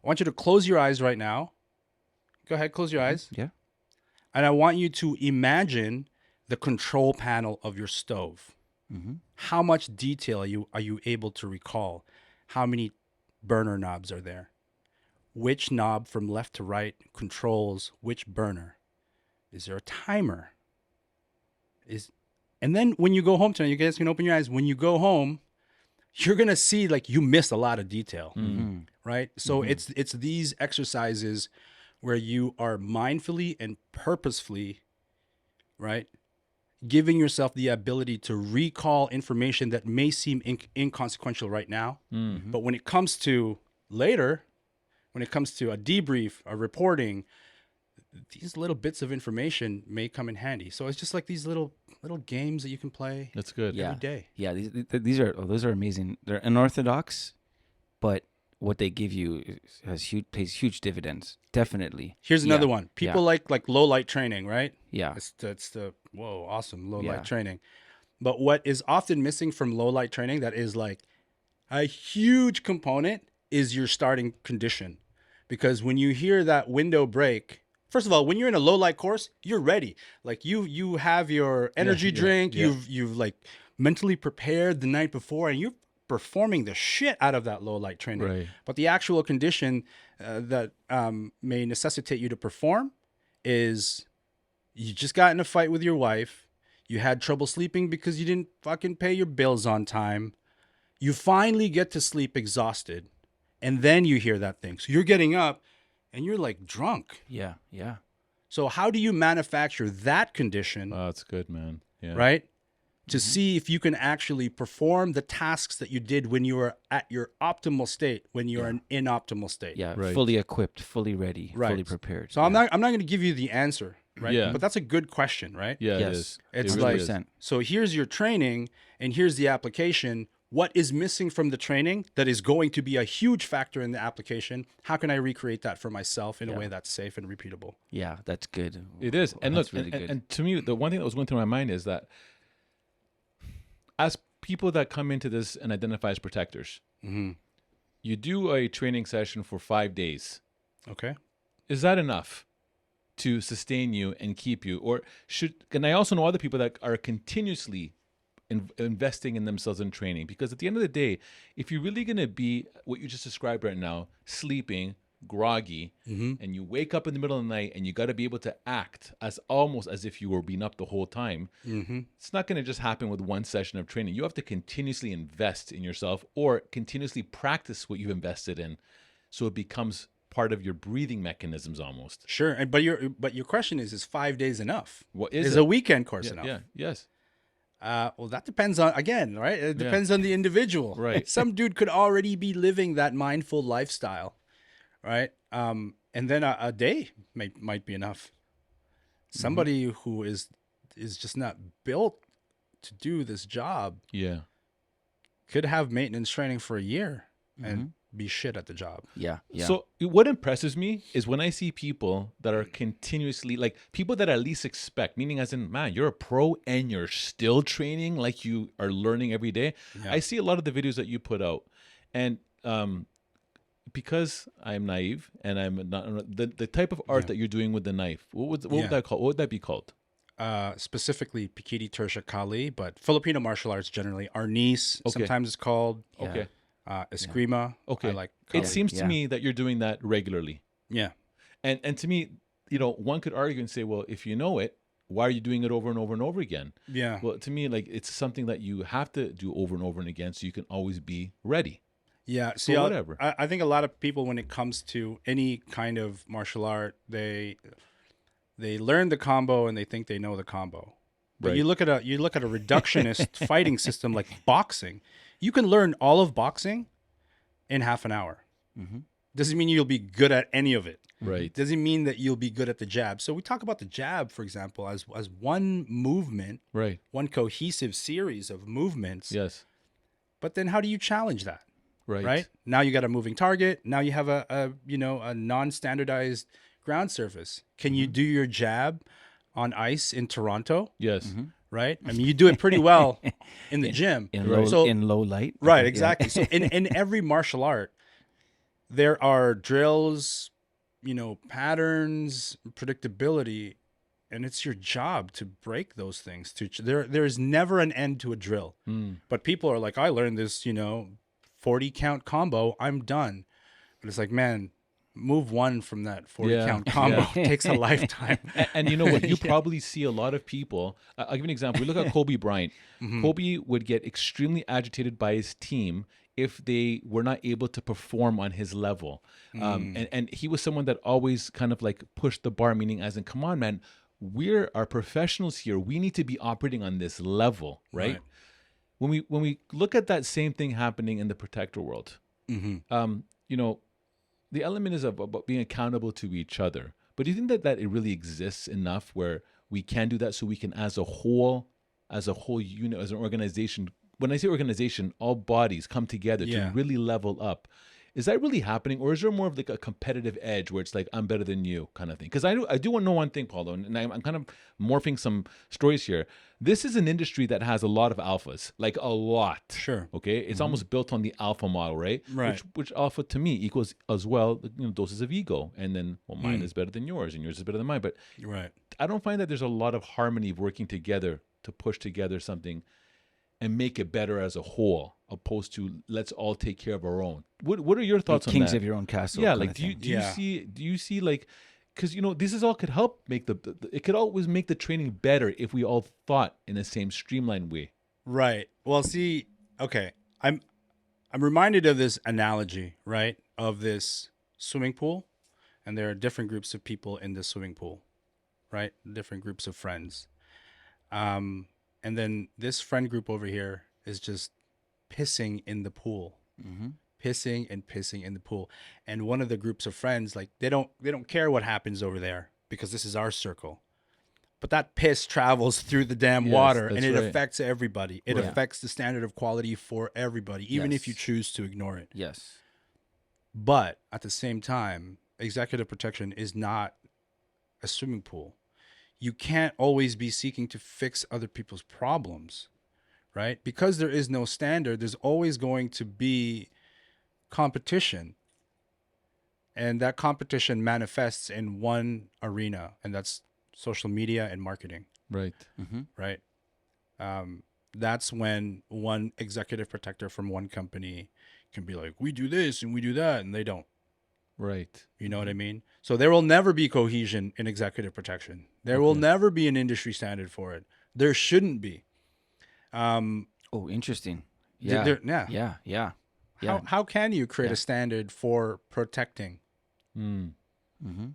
I want you to close your eyes right now. Go ahead, close your eyes. Yeah. And I want you to imagine the control panel of your stove. How much detail are you able to recall? How many burner knobs are there? Which knob from left to right controls which burner? Is there a timer? And then when you go home tonight, you guys can open your eyes. When you go home, you're gonna see like you missed a lot of detail, right? So it's these exercises where you are mindfully and purposefully, right, giving yourself the ability to recall information that may seem inconsequential right now, but when it comes to later, when it comes to a debrief, a reporting, these little bits of information may come in handy. So it's just like these little games that you can play That's good. Yeah. every day. Yeah, these are those are amazing. They're unorthodox, but what they give you pays huge dividends. Definitely. Here's another Yeah. one. People like low light training, right? Yeah. It's the whoa, awesome low Yeah. light training. But what is often missing from low light training that is like a huge component is your starting condition. Because when you hear that window break, first of all, when you're in a low light course, you're ready. Like you have your energy drink, you've like mentally prepared the night before, and you're performing the shit out of that low light training. Right. But the actual condition that may necessitate you to perform is you just got in a fight with your wife. You had trouble sleeping because you didn't fucking pay your bills on time. You finally get to sleep exhausted. And then you hear that thing. So you're getting up and you're like drunk. Yeah. Yeah. So how do you manufacture that condition, Oh, that's good, man. Yeah. right? To see if you can actually perform the tasks that you did when you were at your optimal state, when you're in inoptimal state. Yeah. Right. Fully equipped, fully ready, Right. fully prepared. So I'm not going to give you the answer, right? Yeah. But that's a good question, right? Yeah, it Yes. is. It's It really like, is. 100%. so here's your training and here's the application. What is missing from the training that is going to be a huge factor in the application? How can I recreate that for myself in a way that's safe and repeatable? Yeah, that's good. It is. And That's look, really and, good. and to me, the one thing that was going through my mind is that as people that come into this and identify as protectors, you do a training session for 5 days. Okay. Is that enough to sustain you and keep you? Or and I also know other people that are continuously investing in themselves in training, because at the end of the day, if you're really going to be what you just described right now, sleeping, groggy, and you wake up in the middle of the night and you got to be able to act as almost as if you were being up the whole time, it's not going to just happen with one session of training. You have to continuously invest in yourself or continuously practice what you've invested in, so it becomes part of your breathing mechanisms almost. Sure. And but your question is 5 days enough? What is Is it? a weekend course Yeah, enough? yeah, yes. Well, that depends on, again, right? It depends on the individual. Right. Some dude could already be living that mindful lifestyle, right? And then a day might be enough. Somebody who is just not built to do this job Yeah. could have maintenance training for a year and be shit at the job. Yeah. Yeah. So what impresses me is when I see people that are continuously, like people that I at least expect, meaning as in, man, you're a pro and you're still training, like you are learning every day. Yeah. I see a lot of the videos that you put out, and because I'm naive and I'm not the type of art that you're doing with the knife. What would that call? What would that be called? Specifically Pikiti Tersha Kali, but Filipino martial arts generally. Arnis, Okay. sometimes it's called. Yeah. Okay. Eskrima. Okay. I like It Kali. seems to Yeah. me that you're doing that regularly. Yeah. And to me, one could argue and say, well, if you know it, why are you doing it over and over and over again? Yeah. Well, to me, like it's something that you have to do over and over and again, so you can always be ready. Yeah. See, So whatever. I think a lot of people, when it comes to any kind of martial art, they learn the combo and they think they know the combo. But Right. you look at a reductionist fighting system like boxing. You can learn all of boxing in half an hour. Doesn't mean you'll be good at any of it. Right. Doesn't mean that you'll be good at the jab. So we talk about the jab, for example, as one movement, Right. one cohesive series of movements. Yes. But then how do you challenge that? Right. Right? Now you got a moving target. Now you have a non-standardized ground surface. Can you do your jab on ice in Toronto? Yes. Right? I mean, you do it pretty well in the gym. in low light. Right, Yeah. exactly. So in every martial art, there are drills, patterns, predictability, and it's your job to break those things. There's never an end to a drill. But people are like, I learned this, 40 count combo, I'm done. But it's like, man, move one from that 40 Yeah, count combo. yeah. It takes a lifetime. And you know what? You probably see a lot of people. I'll give you an example. We look at Kobe Bryant. Kobe would get extremely agitated by his team if they were not able to perform on his level. And he was someone that always kind of like pushed the bar, meaning as in, come on, man, we're our professionals here. We need to be operating on this level, right? When we look at that same thing happening in the protector world, the element is about being accountable to each other. But do you think that it really exists enough where we can do that, so we can, as a whole unit, as an organization? When I say organization, all bodies come together to really level up. Is that really happening, or is there more of like a competitive edge where it's like, I'm better than you kind of thing? Because I do want to know one thing, Paulo, and I'm kind of morphing some stories here. This is an industry that has a lot of alphas, like a lot. Sure. Okay, it's almost built on the alpha model, right? Right. Which alpha to me equals as well, doses of ego, and then mine is better than yours, and yours is better than mine. But Right. I don't find that there's a lot of harmony of working together to push together something and make it better as a whole, opposed to let's all take care of our own. What are your thoughts on that? Kings of your own castle. Yeah, kind like of do you thing. do you see like, because this is all could help make it could always make the training better if we all thought in the same streamlined way. Right. Well, see, okay, I'm reminded of this analogy, right, of this swimming pool, and there are different groups of people in the swimming pool, right? Different groups of friends. And then this friend group over here is just pissing in the pool, pissing in the pool. And one of the groups of friends, like they don't care what happens over there because this is our circle. But that piss travels through the damn water, and it affects everybody. It affects the standard of quality for everybody, even if you choose to ignore it. Yes. But at the same time, executive protection is not a swimming pool. You can't always be seeking to fix other people's problems, right? Because there is no standard, there's always going to be competition. And that competition manifests in one arena, and that's social media and marketing, Right. right? That's when one executive protector from one company can be like, we do this and we do that, and they don't. Right. You know what I mean? So there will never be cohesion in executive protection. There will never be an industry standard for it. There shouldn't be. Oh, interesting. Yeah. Yeah. How can you create a standard for protecting?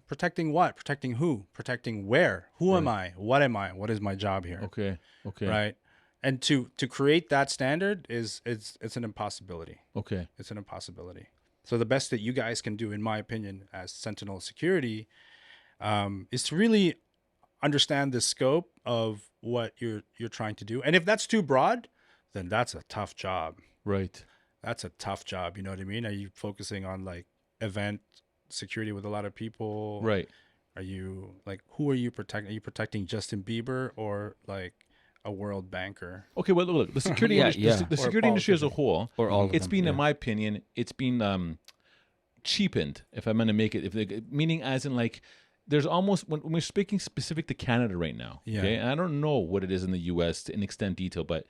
Protecting what? Protecting who? Protecting where? Who am I? What am I? What is my job here? Okay. Right? And to create that standard it's an impossibility. Okay. It's an impossibility. So the best that you guys can do, in my opinion, as Sentinel Security, is to really understand the scope of what you're trying to do. And if that's too broad, then that's a tough job. Right. That's a tough job. You know what I mean? Are you focusing on like event security with a lot of people? Right. Are you like, who are you protecting? Are you protecting Justin Bieber or like a world banker? Okay, well, look, the security industry, the security industry as a whole, Or all of it's them, been, in my opinion, it's been cheapened. If I'm going to make it, meaning as in like, there's almost when we're speaking specific to Canada right now. Yeah. Okay, and I don't know what it is in the U.S. in extent detail, but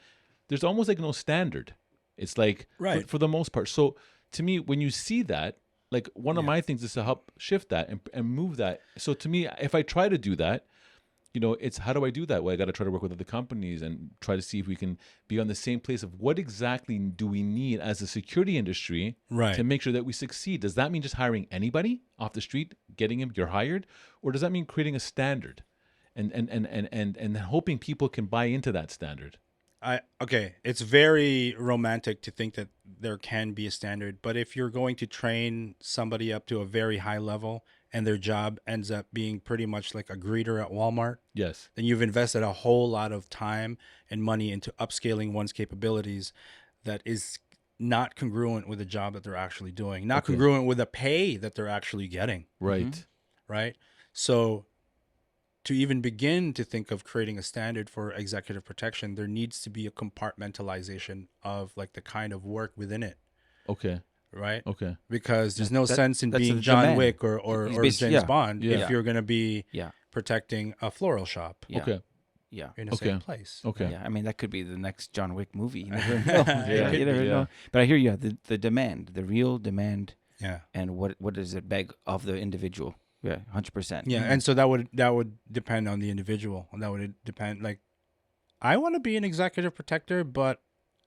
there's almost like no standard. It's like for the most part. So to me, when you see that, like one of my things is to help shift that and move that. So to me, if I try to do that, it's how do I do that? Well, I got to try to work with other companies and try to see if we can be on the same place of what exactly do we need as a security industry to make sure that we succeed. Does that mean just hiring anybody off the street, getting him, you're hired? Or does that mean creating a standard and hoping people can buy into that standard? Okay, it's very romantic to think that there can be a standard, but if you're going to train somebody up to a very high level and their job ends up being pretty much like a greeter at Walmart, yes, then you've invested a whole lot of time and money into upscaling one's capabilities that is not congruent with the job that they're actually doing, not congruent with the pay that they're actually getting. Right. Right? So to even begin to think of creating a standard for executive protection, there needs to be a compartmentalization of like the kind of work within it. Okay. Right? Okay. Because there's no sense in that's being the John demand. Wick or James Bond if you're going to be protecting a floral shop Okay. Yeah. in the same place. Okay. Yeah, I mean that could be the next John Wick movie. You never know. You never know. But I hear you. The demand, the real demand, Yeah. and what does it beg of the individual? Yeah, 100%. Yeah, and so that would depend on the individual. That would depend. Like, I want to be an executive protector, but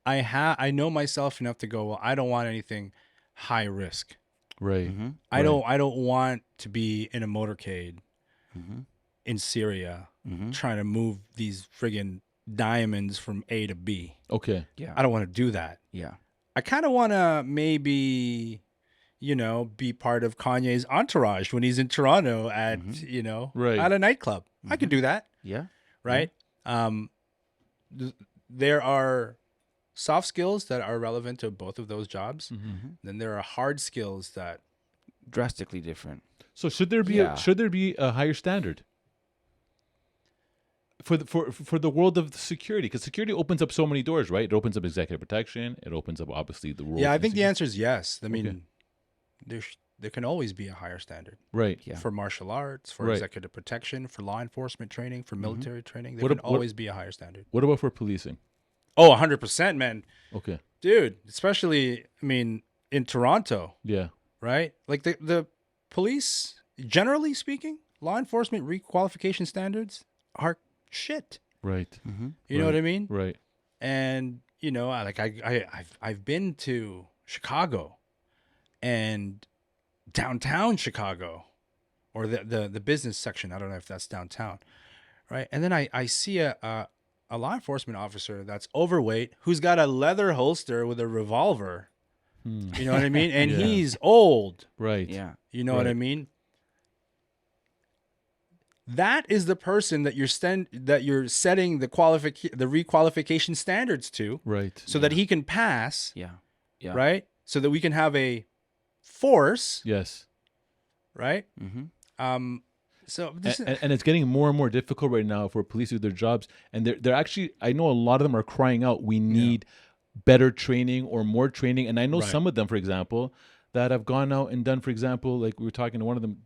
I know myself enough to go, well, I don't want anything high risk. Right. I don't want to be in a motorcade in Syria trying to move these friggin' diamonds from A to B. Okay. Yeah. I don't want to do that. Yeah. I kind of want to maybe, be part of Kanye's entourage when he's in Toronto at, Right. at a nightclub. I could do that, Yeah. right? There are soft skills that are relevant to both of those jobs. Then there are hard skills that Drastically different. So should there be Yeah. should there be a higher standard for the world of security? Because security opens up so many doors, right? It opens up executive protection. It opens up obviously the rules. Yeah, I and think the security. answer is yes. I mean, Okay. there can always be a higher standard Right. Yeah. for martial arts, for Right. executive protection, for law enforcement training, for military training. There What can ab- what- always be a higher standard. What about for policing? Oh, 100%, man. Okay. Dude, especially, in Toronto, Yeah. right? Like the police, generally speaking, law enforcement requalification standards are shit. Right. You know what I mean? Right. And I've been to Chicago and downtown Chicago, or the business section. I don't know if that's downtown, right? And then I see a law enforcement officer that's overweight who's got a leather holster with a revolver. You know what I mean? And Yeah. he's old. Right. Yeah. You know what I Right. mean? That is the person that you're setting the requalification standards to, Right. so that he can pass, Yeah. Yeah. right? So that we can have a force, Yes. right? Mm-hmm. So this is, And it's getting more and more difficult right now for police to do their jobs. And they're actually, I know a lot of them are crying out, we need better training or more training. And I know Right. some of them, for example, that have gone out and done, for example, like we were talking to one of them,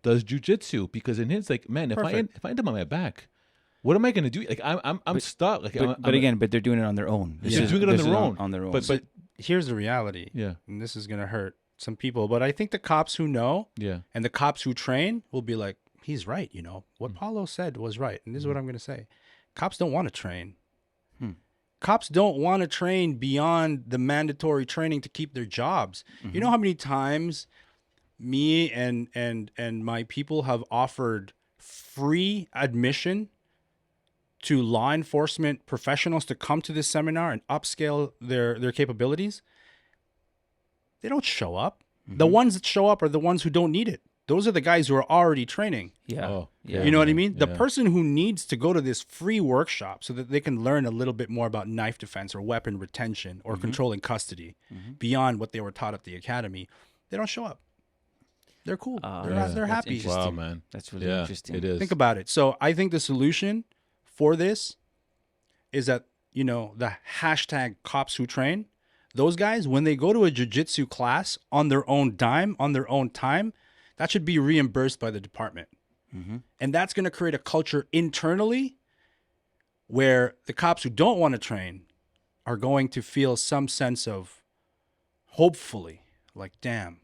does jujitsu, because in his, like, man, if I end up on my back, what am I going to do? Like, I'm stuck. Like, But they're doing it on their own. They're doing it on their own. On their own. But here's the reality. yeah, And this is going to hurt some people, but I think the cops who know yeah, and the cops who train will be like, he's right. Mm. What Paulo said was right. And this is what I'm going to say. Cops don't want to train. Cops don't want to train beyond the mandatory training to keep their jobs. You know how many times me and my people have offered free admission to law enforcement professionals to come to this seminar and upscale their capabilities? They don't show up. The ones that show up are the ones who don't need it. Those are the guys who are already training. Yeah. Oh, Yeah. You know what I mean? The Yeah. person who needs to go to this free workshop so that they can learn a little bit more about knife defense or weapon retention or controlling custody beyond what they were taught at the academy, they don't show up. They're cool. They're that's happy. interesting. wow, man, That's really yeah, interesting. it is. Think about it. So I think the solution for this is that, the hashtag cops who train, those guys, when they go to a jiu-jitsu class on their own dime, on their own time, that should be reimbursed by the department. And that's going to create a culture internally where the cops who don't want to train are going to feel some sense of, hopefully, like, damn,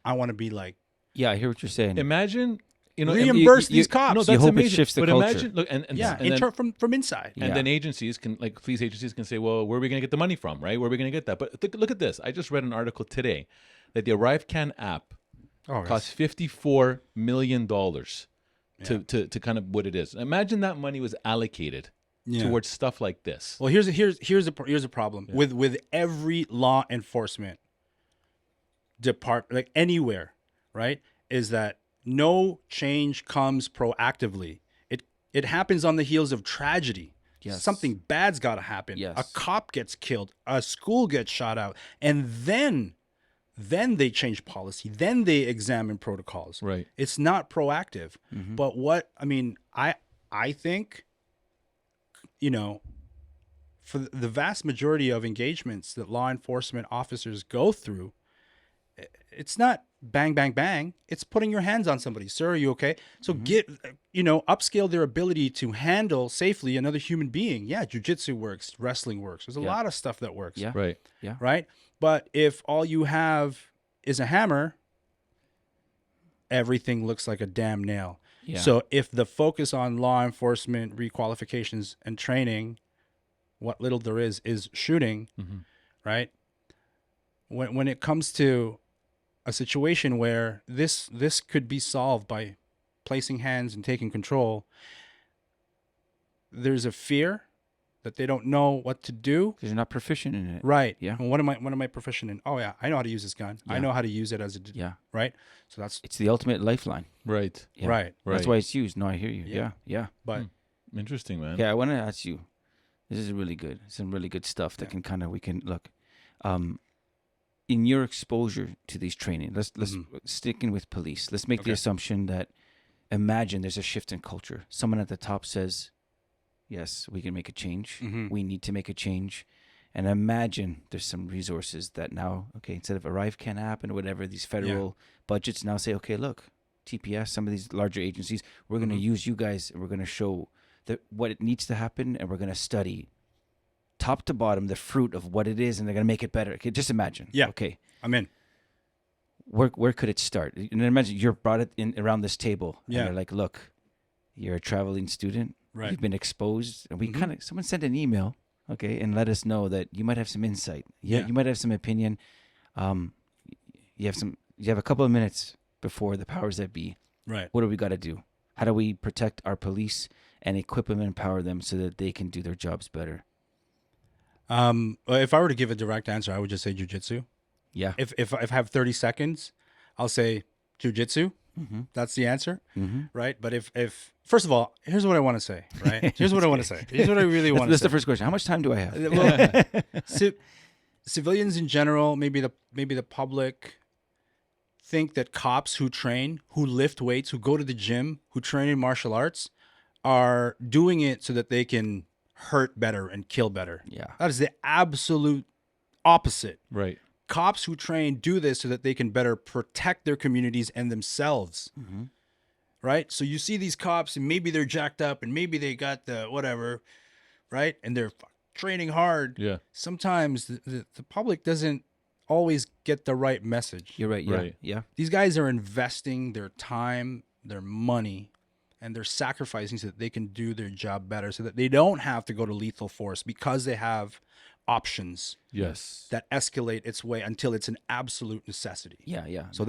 I want to be like, Yeah, I hear what you're saying. Imagine, reimburse these cops. No, You that's hope it amazing. shifts the but culture. imagine, look, and yeah, and then, from inside. Yeah. and then agencies can, like police agencies can say, well, where are we going to get the money from, right? Where are we going to get that? But look at this. I just read an article today that the ArriveCan app costs $54 million to kind of what it is. Imagine that money was allocated towards stuff like this. Well, here's a problem with every law enforcement department, like anywhere, right? Is that no change comes proactively. It happens on the heels of tragedy. Yes. Something bad's got to happen. Yes. A cop gets killed, a school gets shot out, and then they change policy. Then they examine protocols. Right. It's not proactive. But I think, for the vast majority of engagements that law enforcement officers go through, it's not bang, bang, bang. It's putting your hands on somebody. Sir, are you okay? So upscale their ability to handle safely another human being. Yeah, jiu-jitsu works, wrestling works. There's a lot of stuff that works. Yeah. Right. Yeah. Right? But if all you have is a hammer, everything looks like a damn nail. Yeah. So if the focus on law enforcement requalifications and training, what little there is shooting, right? When it comes to a situation where this could be solved by placing hands and taking control, there's a fear that they don't know what to do. Because you're not proficient in it. Right. Yeah. And what am I proficient in? Oh yeah, I know how to use this gun. I Yeah. know how to use it as a Yeah. right. So that's It's the ultimate lifeline. Right. Yeah. right. That's why it's used. No, I hear you. Yeah. Yeah. Yeah. But Interesting, man. Okay, I want to ask you. This is really good. Some really good stuff that can kind of we can look. In your exposure to these training, let's sticking with police. Let's make the assumption that imagine there's a shift in culture. Someone at the top says, "Yes, we can make a change. We need to make a change." And imagine there's some resources that now, okay, instead of Arrive Can App and whatever, these federal budgets now say, okay, look, TPS, some of these larger agencies, we're going to use you guys and we're going to show what it needs to happen, and we're going to study top to bottom the fruit of what it is, and they're going to make it better. Okay, just imagine. Yeah. Okay. I'm in. Where could it start? And then imagine you're brought it in around this table. Yeah. And they're like, look, you're a traveling student. Right. You've been exposed. And we someone sent an email, okay, and let us know that you might have some insight. Yeah. You might have some opinion. You have a couple of minutes before the powers that be. Right. What do we got to do? How do we protect our police and equip them and empower them so that they can do their jobs better? If I were to give a direct answer, I would just say jujitsu. Yeah. If I have 30 seconds, I'll say jujitsu. That's the answer, right? But if first of all, here's what I want to say, right? Here's what I want to say. Here's what I really want to say. That's the first question. How much time do I have? Well, civilians in general, maybe the public, think that cops who train, who lift weights, who go to the gym, who train in martial arts, are doing it so that they can hurt better and kill better. Yeah. That is the absolute opposite. Right. Cops who train do this so that they can better protect their communities and themselves. Right? So you see these cops and maybe they're jacked up and maybe they got the whatever, right? And they're training hard. Yeah. Sometimes the public doesn't always get the right message. You're right. Yeah. Right. Yeah. These guys are investing their time, their money, and they're sacrificing so that they can do their job better, so that they don't have to go to lethal force because they have options Yes. that escalate its way until it's an absolute necessity. Yeah. Yeah. So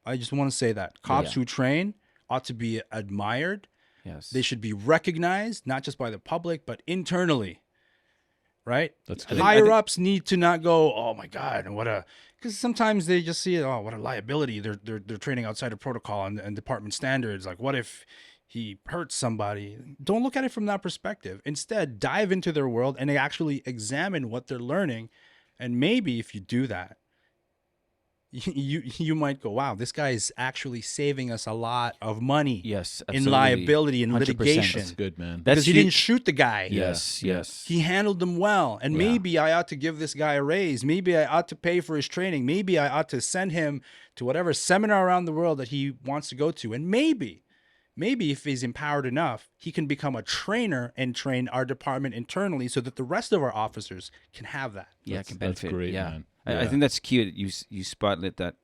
I just want to say that cops Yeah. who train ought to be admired. Yes. They should be recognized, not just by the public, but internally. Right? That's good. Higher ups need to not go, oh my God, because sometimes they just see it, oh, what a liability. They're training outside of protocol and department standards. Like, what if he hurts somebody? Don't look at it from that perspective. Instead, dive into their world and actually examine what they're learning. And maybe if you do that, you might go, wow, this guy is actually saving us a lot of money. Yes. In Absolutely. liability and 100%. litigation. That's good, man. Because he didn't shoot the guy. Yes. Yes. He handled them well. And maybe I ought to give this guy a raise. Maybe I ought to pay for his training. Maybe I ought to send him to whatever seminar around the world that he wants to go to. And maybe if he's empowered enough, he can become a trainer and train our department internally so that the rest of our officers can have that. Yeah. Can That's benefit. great, yeah. man. I Yeah. think that's key. You spotlit that.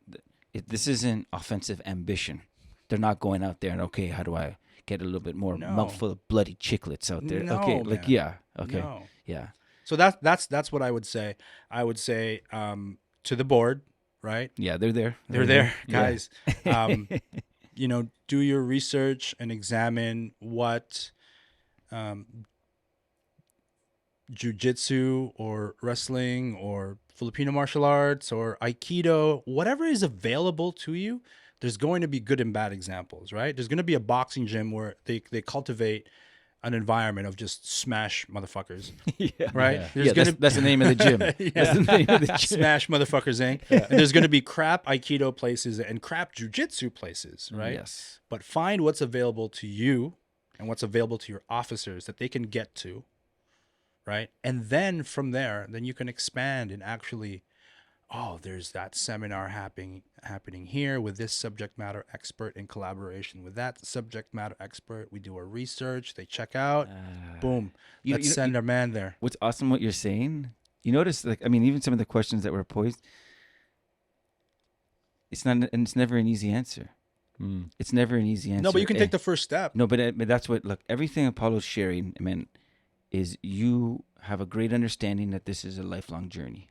This isn't offensive ambition. They're not going out there and, okay, how do I get a little bit more mouthful of bloody chiclets out there? No, okay. man. Like, yeah. Okay. No. Yeah. So that's what I would say. I would say to the board, right? Yeah. They're there. They're there, Yeah. guys. Do your research and examine what jiu-jitsu or wrestling or Filipino martial arts or Aikido, whatever is available to you. There's going to be good and bad examples, right? There's going to be a boxing gym where they cultivate an environment of just smash motherfuckers, Yeah. right? Yeah. There's Yeah, gonna that's the name of the gym. That's the name of the gym. smash motherfuckers, Inc. And there's going to be crap Aikido places and crap jiu-jitsu places, right? Yes. But find what's available to you and what's available to your officers that they can get to, right? And then from there, then you can expand and actually, oh, there's that seminar happening here with this subject matter expert in collaboration with that subject matter expert. We do our research, they check out, boom. Let's send our man there. What's awesome what you're saying, you notice, like, I mean, even some of the questions that were posed, it's never an easy answer. It's never an easy answer. No, but you can take the first step. No, but that's what, look, everything Apollo's sharing, I mean, is you have a great understanding that this is a lifelong journey.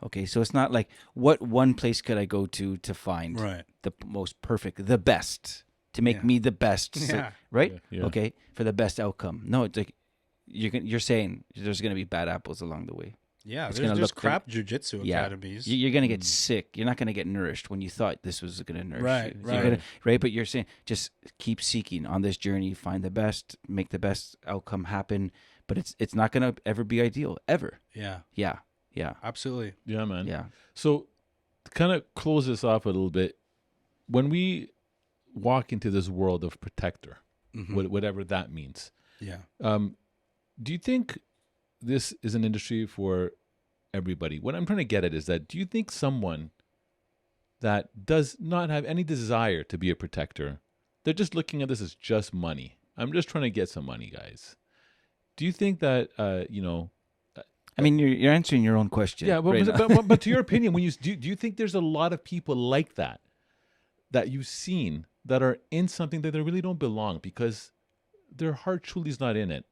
Okay, so it's not like, what one place could I go to find Right. the most perfect, the best, to make me the best, so- Yeah. right? Yeah. Okay, for the best outcome. No, it's like, you're saying there's gonna be bad apples along the way. Yeah, It's there's gonna just look crap jujitsu Yeah, academies. you're gonna get sick. You're not gonna get nourished when you thought this was gonna nourish Right, you. right. You're gonna, right. But you're saying just keep seeking on this journey, find the best, make the best outcome happen. But it's not gonna ever be ideal ever. Yeah, Yeah, yeah, absolutely. Yeah, man. yeah. So, to kind of close this off a little bit, when we walk into this world of protector, whatever that means, Yeah. do you think this is an industry for everybody? What I'm trying to get at is that do you think someone that does not have any desire to be a protector, they're just looking at this as just money? I'm just trying to get some money, guys. Do you think that, I mean, you're answering your own question. yeah, right now. but to your opinion, when do you think there's a lot of people like that you've seen that are in something that they really don't belong because their heart truly is not in it?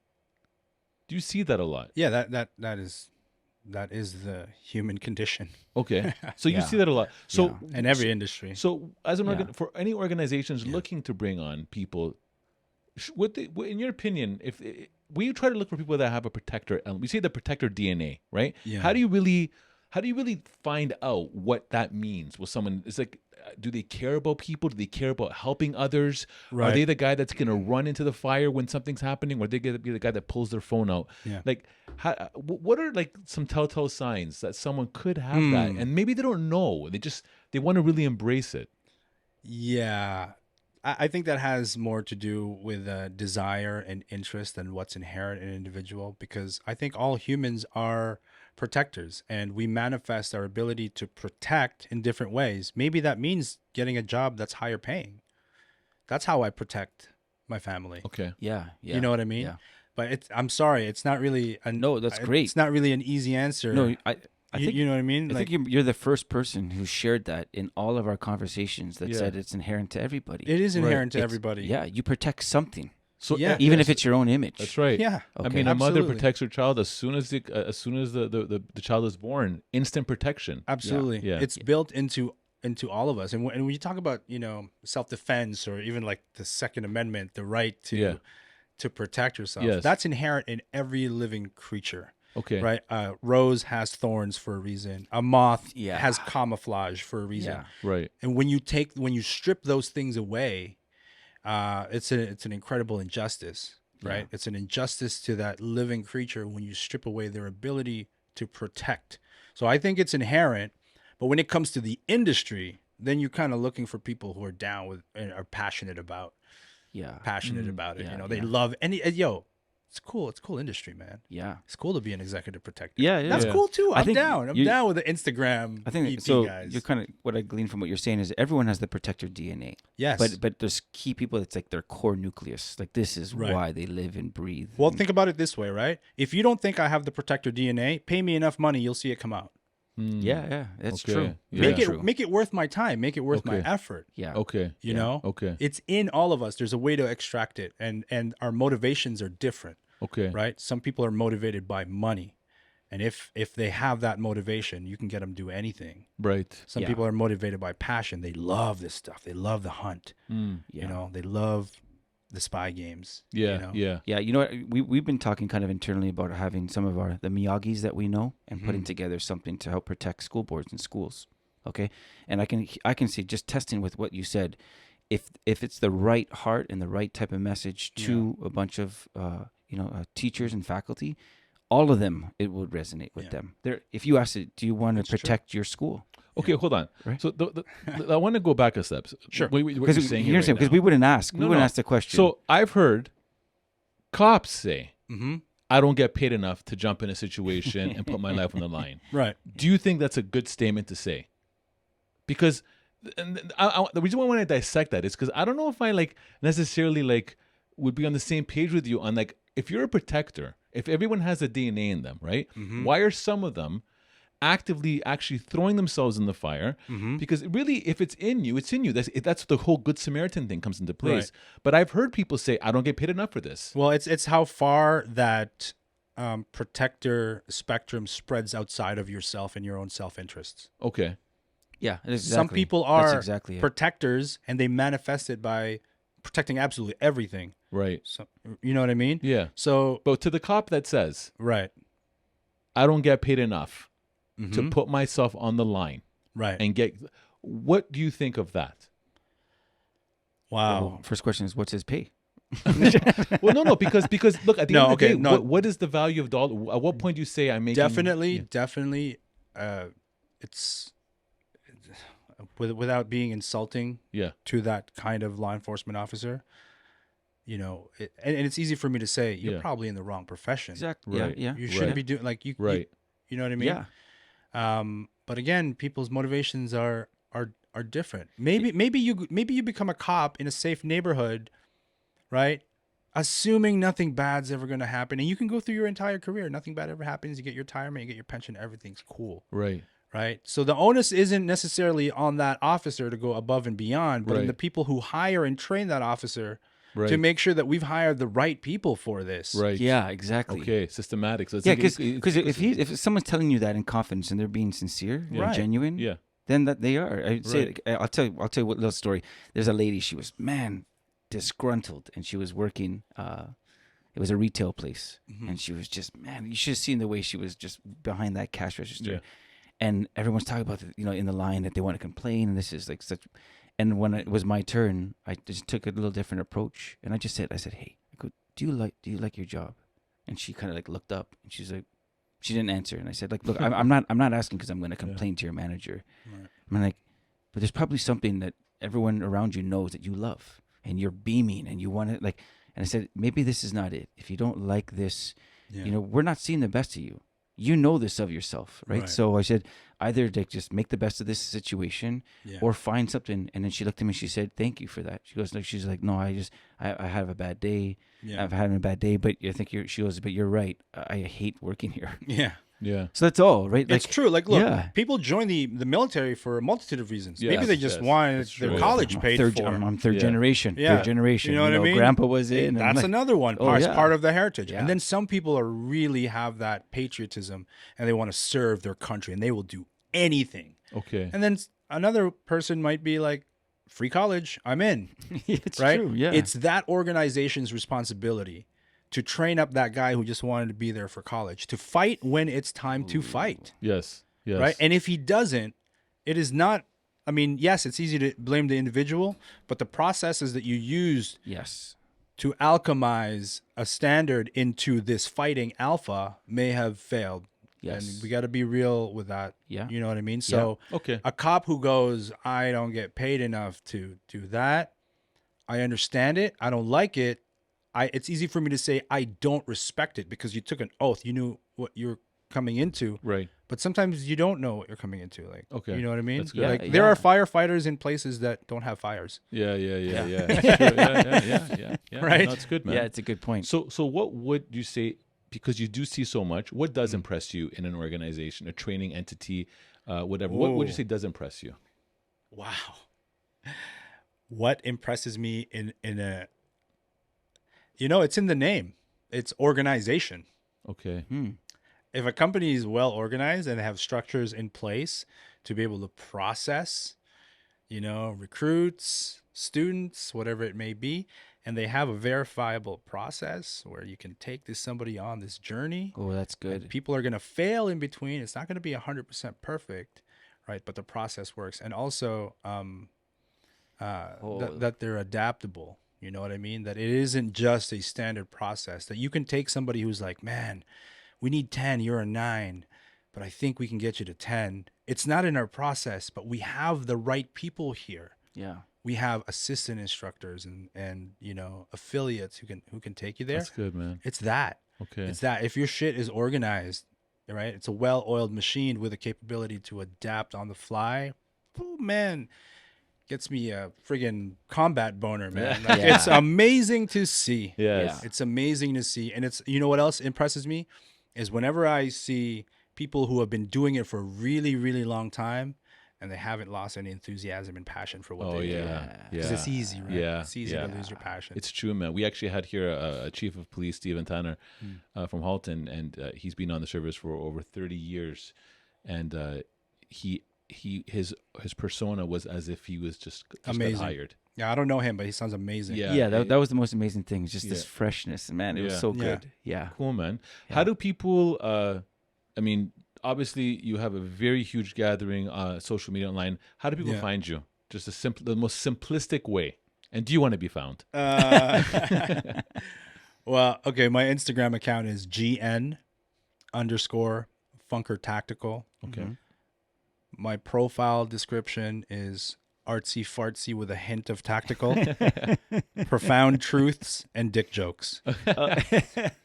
Do you see that a lot? Yeah, that is the human condition Okay, so you Yeah. see that a lot. So in every industry. So as an Yeah. for any organizations looking to bring on people, in your opinion, if we try to look for people that have a protector, we say the protector DNA, right? Yeah. How do you really find out what that means? With someone, it's like, do they care about people? Do they care about helping others? Are Right. they the guy that's going to run into the fire when something's happening, or are they going to be the guy that pulls their phone out? Yeah. Like, what are like some telltale signs that someone could have that, and maybe they don't know? They want to really embrace it. Yeah. I think that has more to do with desire and interest than what's inherent in an individual, because I think all humans are protectors and we manifest our ability to protect in different ways. Maybe that means getting a job that's higher paying. That's how I protect my family. Okay. yeah, yeah. You know what I mean? Yeah. But I'm sorry, it's not really No, that's great. It's not really an easy answer. No, I think you know what I mean? I think you're the first person who shared that in all of our conversations that said it's inherent to everybody. it is inherent to It's- everybody. Yeah, you protect something, So Yeah. even if it's your own image. that's right. Yeah. I Okay. mean, a mother Absolutely. protects her child as soon as the child is born. Instant protection. Absolutely. Yeah. It's built into all of us. And when you talk about, self-defense, or even like the Second Amendment, the right to protect yourself, Yes. that's inherent in every living creature. Okay. Right? A rose has thorns for a reason. A moth Yeah. has camouflage for a reason. Yeah. Right. And when you strip those things away, it's an incredible injustice, right? It's an injustice to that living creature when you strip away their ability to protect. So I think it's inherent, but when it comes to the industry, then you're kind of looking for people who are down with and are passionate about it. yeah, They yeah. love it's cool. It's a cool industry, man. Yeah. It's cool to be an executive protector. Yeah, yeah. That's Yeah. cool too. I I'm think down. I'm you- down with the Instagram I think EP so. guys. You're kind of what I glean from what you're saying is everyone has the protector DNA. Yes. But there's key people that's like their core nucleus. Like this is Right. why they live and breathe. Well, think about it this way, right? If you don't think I have the protector DNA, pay me enough money, you'll see it come out. Yeah, that's Okay. true. Yeah. Make True. it worth my time. Make it worth my Okay. effort. Yeah. Okay. You know? Okay. It's in all of us. There's a way to extract it, and our motivations are different, Okay. right? Some people are motivated by money, and if they have that motivation, you can get them to do anything. Right. Some Yeah. people are motivated by passion. They love this stuff. They love the hunt. Yeah. They love the spy games. Yeah. Yeah. Yeah, you know what? We've been talking kind of internally about having some of the Miyagis that we know and putting together something to help protect school boards and schools. Okay, and I can see just testing with what you said, if it's the right heart and the right type of message to a bunch of teachers and faculty, all of them it would resonate with them. If you ask it, do you want to protect your school? Okay. Hold on. Right. So I want to go back a step. Sure. What you're saying here right because now. we wouldn't ask. We No, wouldn't no. ask the question. So I've heard cops say, Mm-hmm. "I don't get paid enough to jump in a situation and put my life on the line." Right. Do you think that's a good statement to say? Because the reason why I want to dissect that is because I don't know if I necessarily would be on the same page with you on if you're a protector, if everyone has the DNA in them, right? Why are some of them actively actually throwing themselves in the fire? Because really, if it's in you, it's in you. That's the whole Good Samaritan thing comes into place. Right. But I've heard people say, "I don't get paid enough for this." Well, it's how far that protector spectrum spreads outside of yourself and your own self-interests. Okay. yeah, that's Some exactly- people that's are exactly it. protectors, and they manifest it by protecting absolutely everything. Right. So, you know what I mean? Yeah. So, But to the cop that says, right. I don't get paid enough to Mhm. put myself on the line Right. and get, what do you think of that? Wow. Well, first question is, what's his pay? Well, no, because look, at the No, end of the okay, day, no. what is the value of dollar? At what point do you say I'm making? Definitely. It's without being insulting Yeah. to that kind of law enforcement officer. You know, and it's easy for me to say you're Yeah. probably in the wrong profession. Exactly. Right. Yeah. You Yeah. shouldn't be doing like you. Right. You know what I mean? Yeah. But again, people's motivations are different. Maybe you become a cop in a safe neighborhood, right? Assuming nothing bad's ever going to happen, and you can go through your entire career, nothing bad ever happens. You get your retirement, you get your pension, everything's cool, Right. right? So the onus isn't necessarily on that officer to go above and beyond, but on Right. the people who hire and train that officer Right. to make sure that we've hired the right people for this. Right. Yeah. Exactly. Okay. Systematic. So it's Yeah, like- because if someone's telling you that in confidence and they're being sincere, and Right. genuine, yeah. then that they are. I say, Right. I'll tell you what little story. There's a lady. She was disgruntled, and she was working. It was a retail place, and she was just you should have seen the way she was just behind that cash register. Yeah. And everyone's talking about in the line that they want to complain, and this is like such. And when it was my turn, I just took a little different approach, and I said, "Hey, I go, do you like your job?" And she kind of like looked up, and she's like, she didn't answer, and I said, like, look, I'm not asking because I'm going to complain to your manager. Right. I'm like, but there's probably something that everyone around you knows that you love, and you're beaming, and you want to like. And I said, maybe this is not it. If you don't like this, Yeah. we're not seeing the best of you. You know this of yourself, right? Right. So I said, either like just make the best of this situation, Yeah. or find something. And then she looked at me. She said, "Thank you for that." She's like, "No, I have a bad day. Yeah. I've had a bad day, but I think she goes, but you're right. I hate working here." Yeah. Yeah. So that's all, right? It's true. Like, look, yeah. people join the military for a multitude of reasons. Yes, Maybe they just yes, want that's their true. college I'm paid third, for. I'm third Yeah. generation. Yeah. Third generation. You know what I mean? Grandpa was in. and That's like- another one. Oh, Part, yeah. part of the heritage. Yeah. And then some people are really have that patriotism and they want to serve their country and they will do anything. Okay. And then another person might be like, free college, I'm in. It's Right? true. Yeah. It's that organization's responsibility to train up that guy who just wanted to be there for college, to fight when it's time to fight. Yes. Yes. Right? And if he doesn't, it is not, I mean, yes, it's easy to blame the individual, but the processes that you used yes. to alchemize a standard into this fighting alpha may have failed. Yes. And we got to be real with that. Yeah. You know what I mean? So Okay. a cop who goes, I don't get paid enough to do that. I understand it. I don't like it. It's easy for me to say I don't respect it because you took an oath. You knew what you're coming into. Right. But sometimes you don't know what you're coming into. Like, Okay. you know what I mean? That's good. Like Yeah, there yeah. are firefighters in places that don't have fires. Yeah. That's true. Yeah. Right? No, that's good, man. Yeah, it's a good point. So what would you say, because you do see so much, what does impress you in an organization, a training entity, whatever? What would you Ooh. say does impress you? Wow. What impresses me in a, it's in the name. It's organization. Okay. If a company is well organized and they have structures in place to be able to process, recruits, students, whatever it may be, and they have a verifiable process where you can take somebody on this journey. Oh, that's And good. people are going to fail in between. It's not going to be 100% perfect, right? But the process works. And also that they're adaptable. You know what I mean? That it isn't just a standard process. That you can take somebody who's like, man, we need 10, you're a 9, but I think we can get you to 10. It's not in our process, but we have the right people here. Yeah. We have assistant instructors and affiliates who can take you there. That's good, man. It's that. Okay. It's that. If your shit is organized, right? It's a well-oiled machine with a capability to adapt on the fly. Oh man, gets me a friggin' combat boner, man. Like, Yeah. It's amazing to see. Yes. It's amazing to see. And it's, what else impresses me is whenever I see people who have been doing it for a really, really long time and they haven't lost any enthusiasm and passion for what Oh they do. yeah. Because it's easy, right? Yeah. It's easy to lose your passion. It's true, man. We actually had here a chief of police, Stephen Tanner, from Halton, and he's been on the service for over 30 years. And he his persona was as if he was just got Amazing. hired. Yeah, I don't know him, but he sounds amazing. Yeah. Yeah, that was the most amazing thing. Just this Yeah. freshness, man. It was Yeah. so Yeah. good. Yeah. Cool, man. How do people? I mean, obviously, you have a very huge gathering, social media online. How do people Yeah. find you? Just the most simplistic way. And do you want to be found? Well, okay, my Instagram account is GN_FunkerTactical. Okay. My profile description is artsy fartsy with a hint of tactical, profound truths and dick jokes.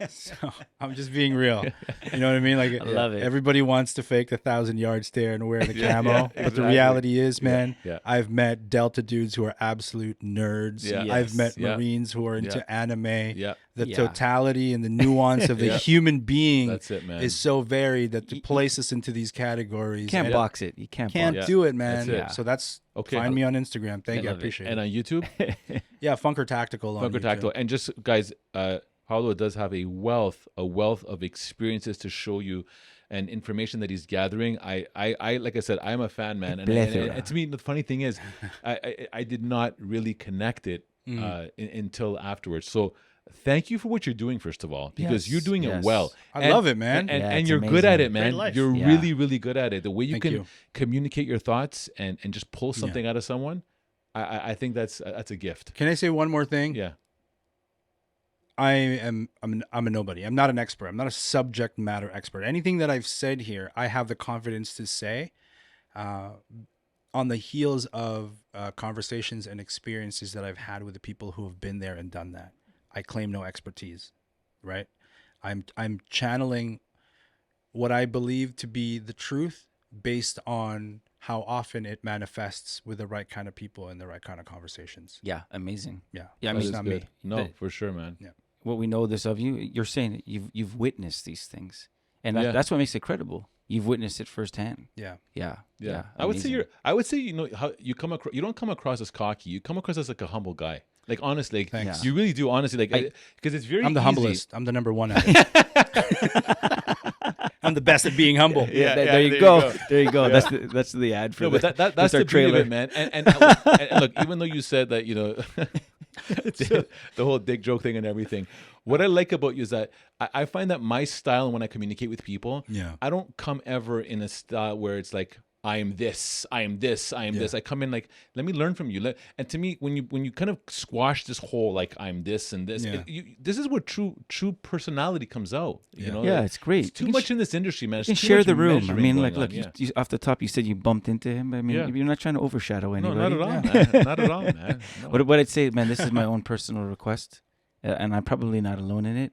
So I'm just being real. You know what I mean? Like, I love it. Everybody wants to fake the 1,000-yard stare and wear the camo, yeah, but the exactly. reality is, man, yeah. I've met Delta dudes who are absolute nerds. Yeah. I've met Yeah. Marines who are into anime. Yeah. The Yeah. totality and the nuance of the Yeah. human being That's it, man. is so varied that to place us into these categories, You can't and box it. You can't can't box do it, man. That's it. So that's Okay. find me on Instagram. Thank you, I love it. appreciate And it. on YouTube, Yeah, Funker Tactical. On Funker YouTube. Tactical. And just guys, Paulo does have a wealth of experiences to show you and information that he's gathering. I like I said, I'm a fan, man. And to me, the funny thing is, I did not really connect it until afterwards. So thank you for what you're doing, first of all, because Yes, you're doing it yes. well. I love it, man. And, Yeah, and it's you're good at amazing. it, man. Great life. You're Yeah. really, really good at it. The way you Thank can you. communicate your thoughts and just pull something out of someone, I think that's a gift. Can I say one more thing? Yeah. I'm a nobody. I'm not an expert. I'm not a subject matter expert. Anything that I've said here, I have the confidence to say on the heels of conversations and experiences that I've had with the people who have been there and done that. I claim no expertise, right? I'm channeling what I believe to be the truth based on how often it manifests with the right kind of people and the right kind of conversations. Yeah, amazing. Yeah. Yeah, I That mean, is not good. me. No, The- for sure, man. what we know this of you, you're saying it, you've witnessed these things, and Yeah. that's what makes it credible. You've witnessed it firsthand. Yeah. Yeah, Yeah. I would say amazing. I would say, you know, how you come across, you don't come across as cocky. You come across as like a humble guy. Like, honestly, like, Thanks. you really do, honestly, like, because it's very I'm the easy. humblest. I'm the number one at it. I'm the best at being humble. Yeah, there you go. There you go. That's the ad for No, but that's our the beauty of trailer, it, man. And look, even though you said that, you know, the whole dick joke thing and everything, what I like about you is that I find that my style when I communicate with people, Yeah. I don't come ever in a style where it's like, I am this, I am this, I am this. I come in like, let me learn from you. And to me, when you kind of squash this whole like I'm this and this, Yeah. this is where true personality comes out. You know, Yeah, it's great. It's too You can much in this industry, man. It's You can too share much the room. I measuring mean, going like, on, look, yeah. you, off the top, you said you bumped into him. I mean, Yeah. you're not trying to overshadow No, anybody. not at all, man. Not at all, man. No. What I'd say, man, this is my own personal request, and I'm probably not alone in it.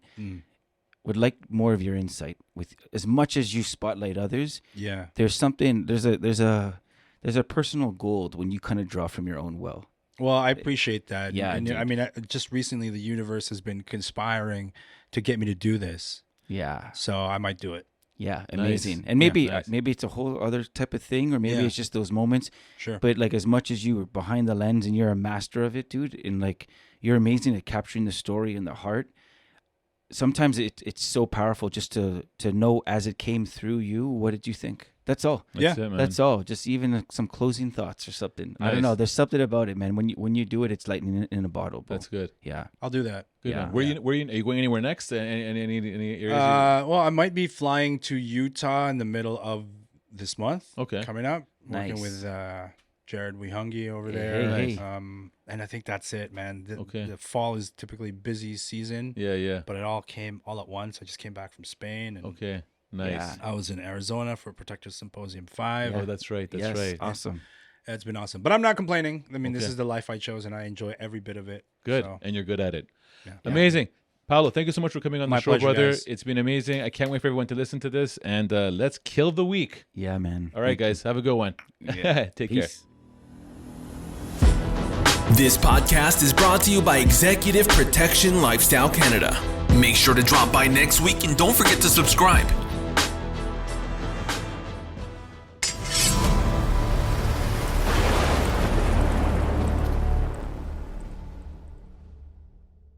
Would like more of your insight. With as much as you spotlight others, Yeah. there's something. There's a personal gold when you kind of draw from your own well. Well, I appreciate that. Yeah, And dude. I mean, just recently the universe has been conspiring to get me to do this. Yeah, So I might do it. yeah, Nice. amazing. And maybe nice. maybe it's a whole other type of thing, or maybe Yeah. it's just those moments. Sure. But like, as much as you are behind the lens and you're a master of it, dude, and like you're amazing at capturing the story and the heart. Sometimes it's so powerful just to know as it came through you. What did you think? That's all. That's Yeah, it, man. That's all. Just even some closing thoughts or something. I don't Nice. know. There's something about it, man. When you do it, it's lightning in a bottle. Bro. That's good. Yeah. I'll do that. Good. Yeah. Man. Are you going anywhere next? Any areas? Well, I might be flying to Utah in the middle of this month. Okay. Coming up. Working Nice. with Jared Weehungi over Hey, there. hey. And I think that's it, man. Okay. The fall is typically busy season. Yeah. But it all came all at once. I just came back from Spain and Okay. Nice. Yeah. I was in Arizona for Protective Symposium 5. Oh, that's right. That's Yes. right. Awesome. It's been awesome. But I'm not complaining. I mean, this Okay. is the life I chose and I enjoy every bit of it. Good. So, And you're good at it. Yeah. Amazing. Paulo, thank you so much for coming on My the show, pleasure, brother. guys. It's been amazing. I can't wait for everyone to listen to this. And let's kill the week. Yeah, man. All right, guys. Have a good one. Take care. Peace. This podcast is brought to you by Executive Protection Lifestyle Canada. Make sure to drop by next week and don't forget to subscribe.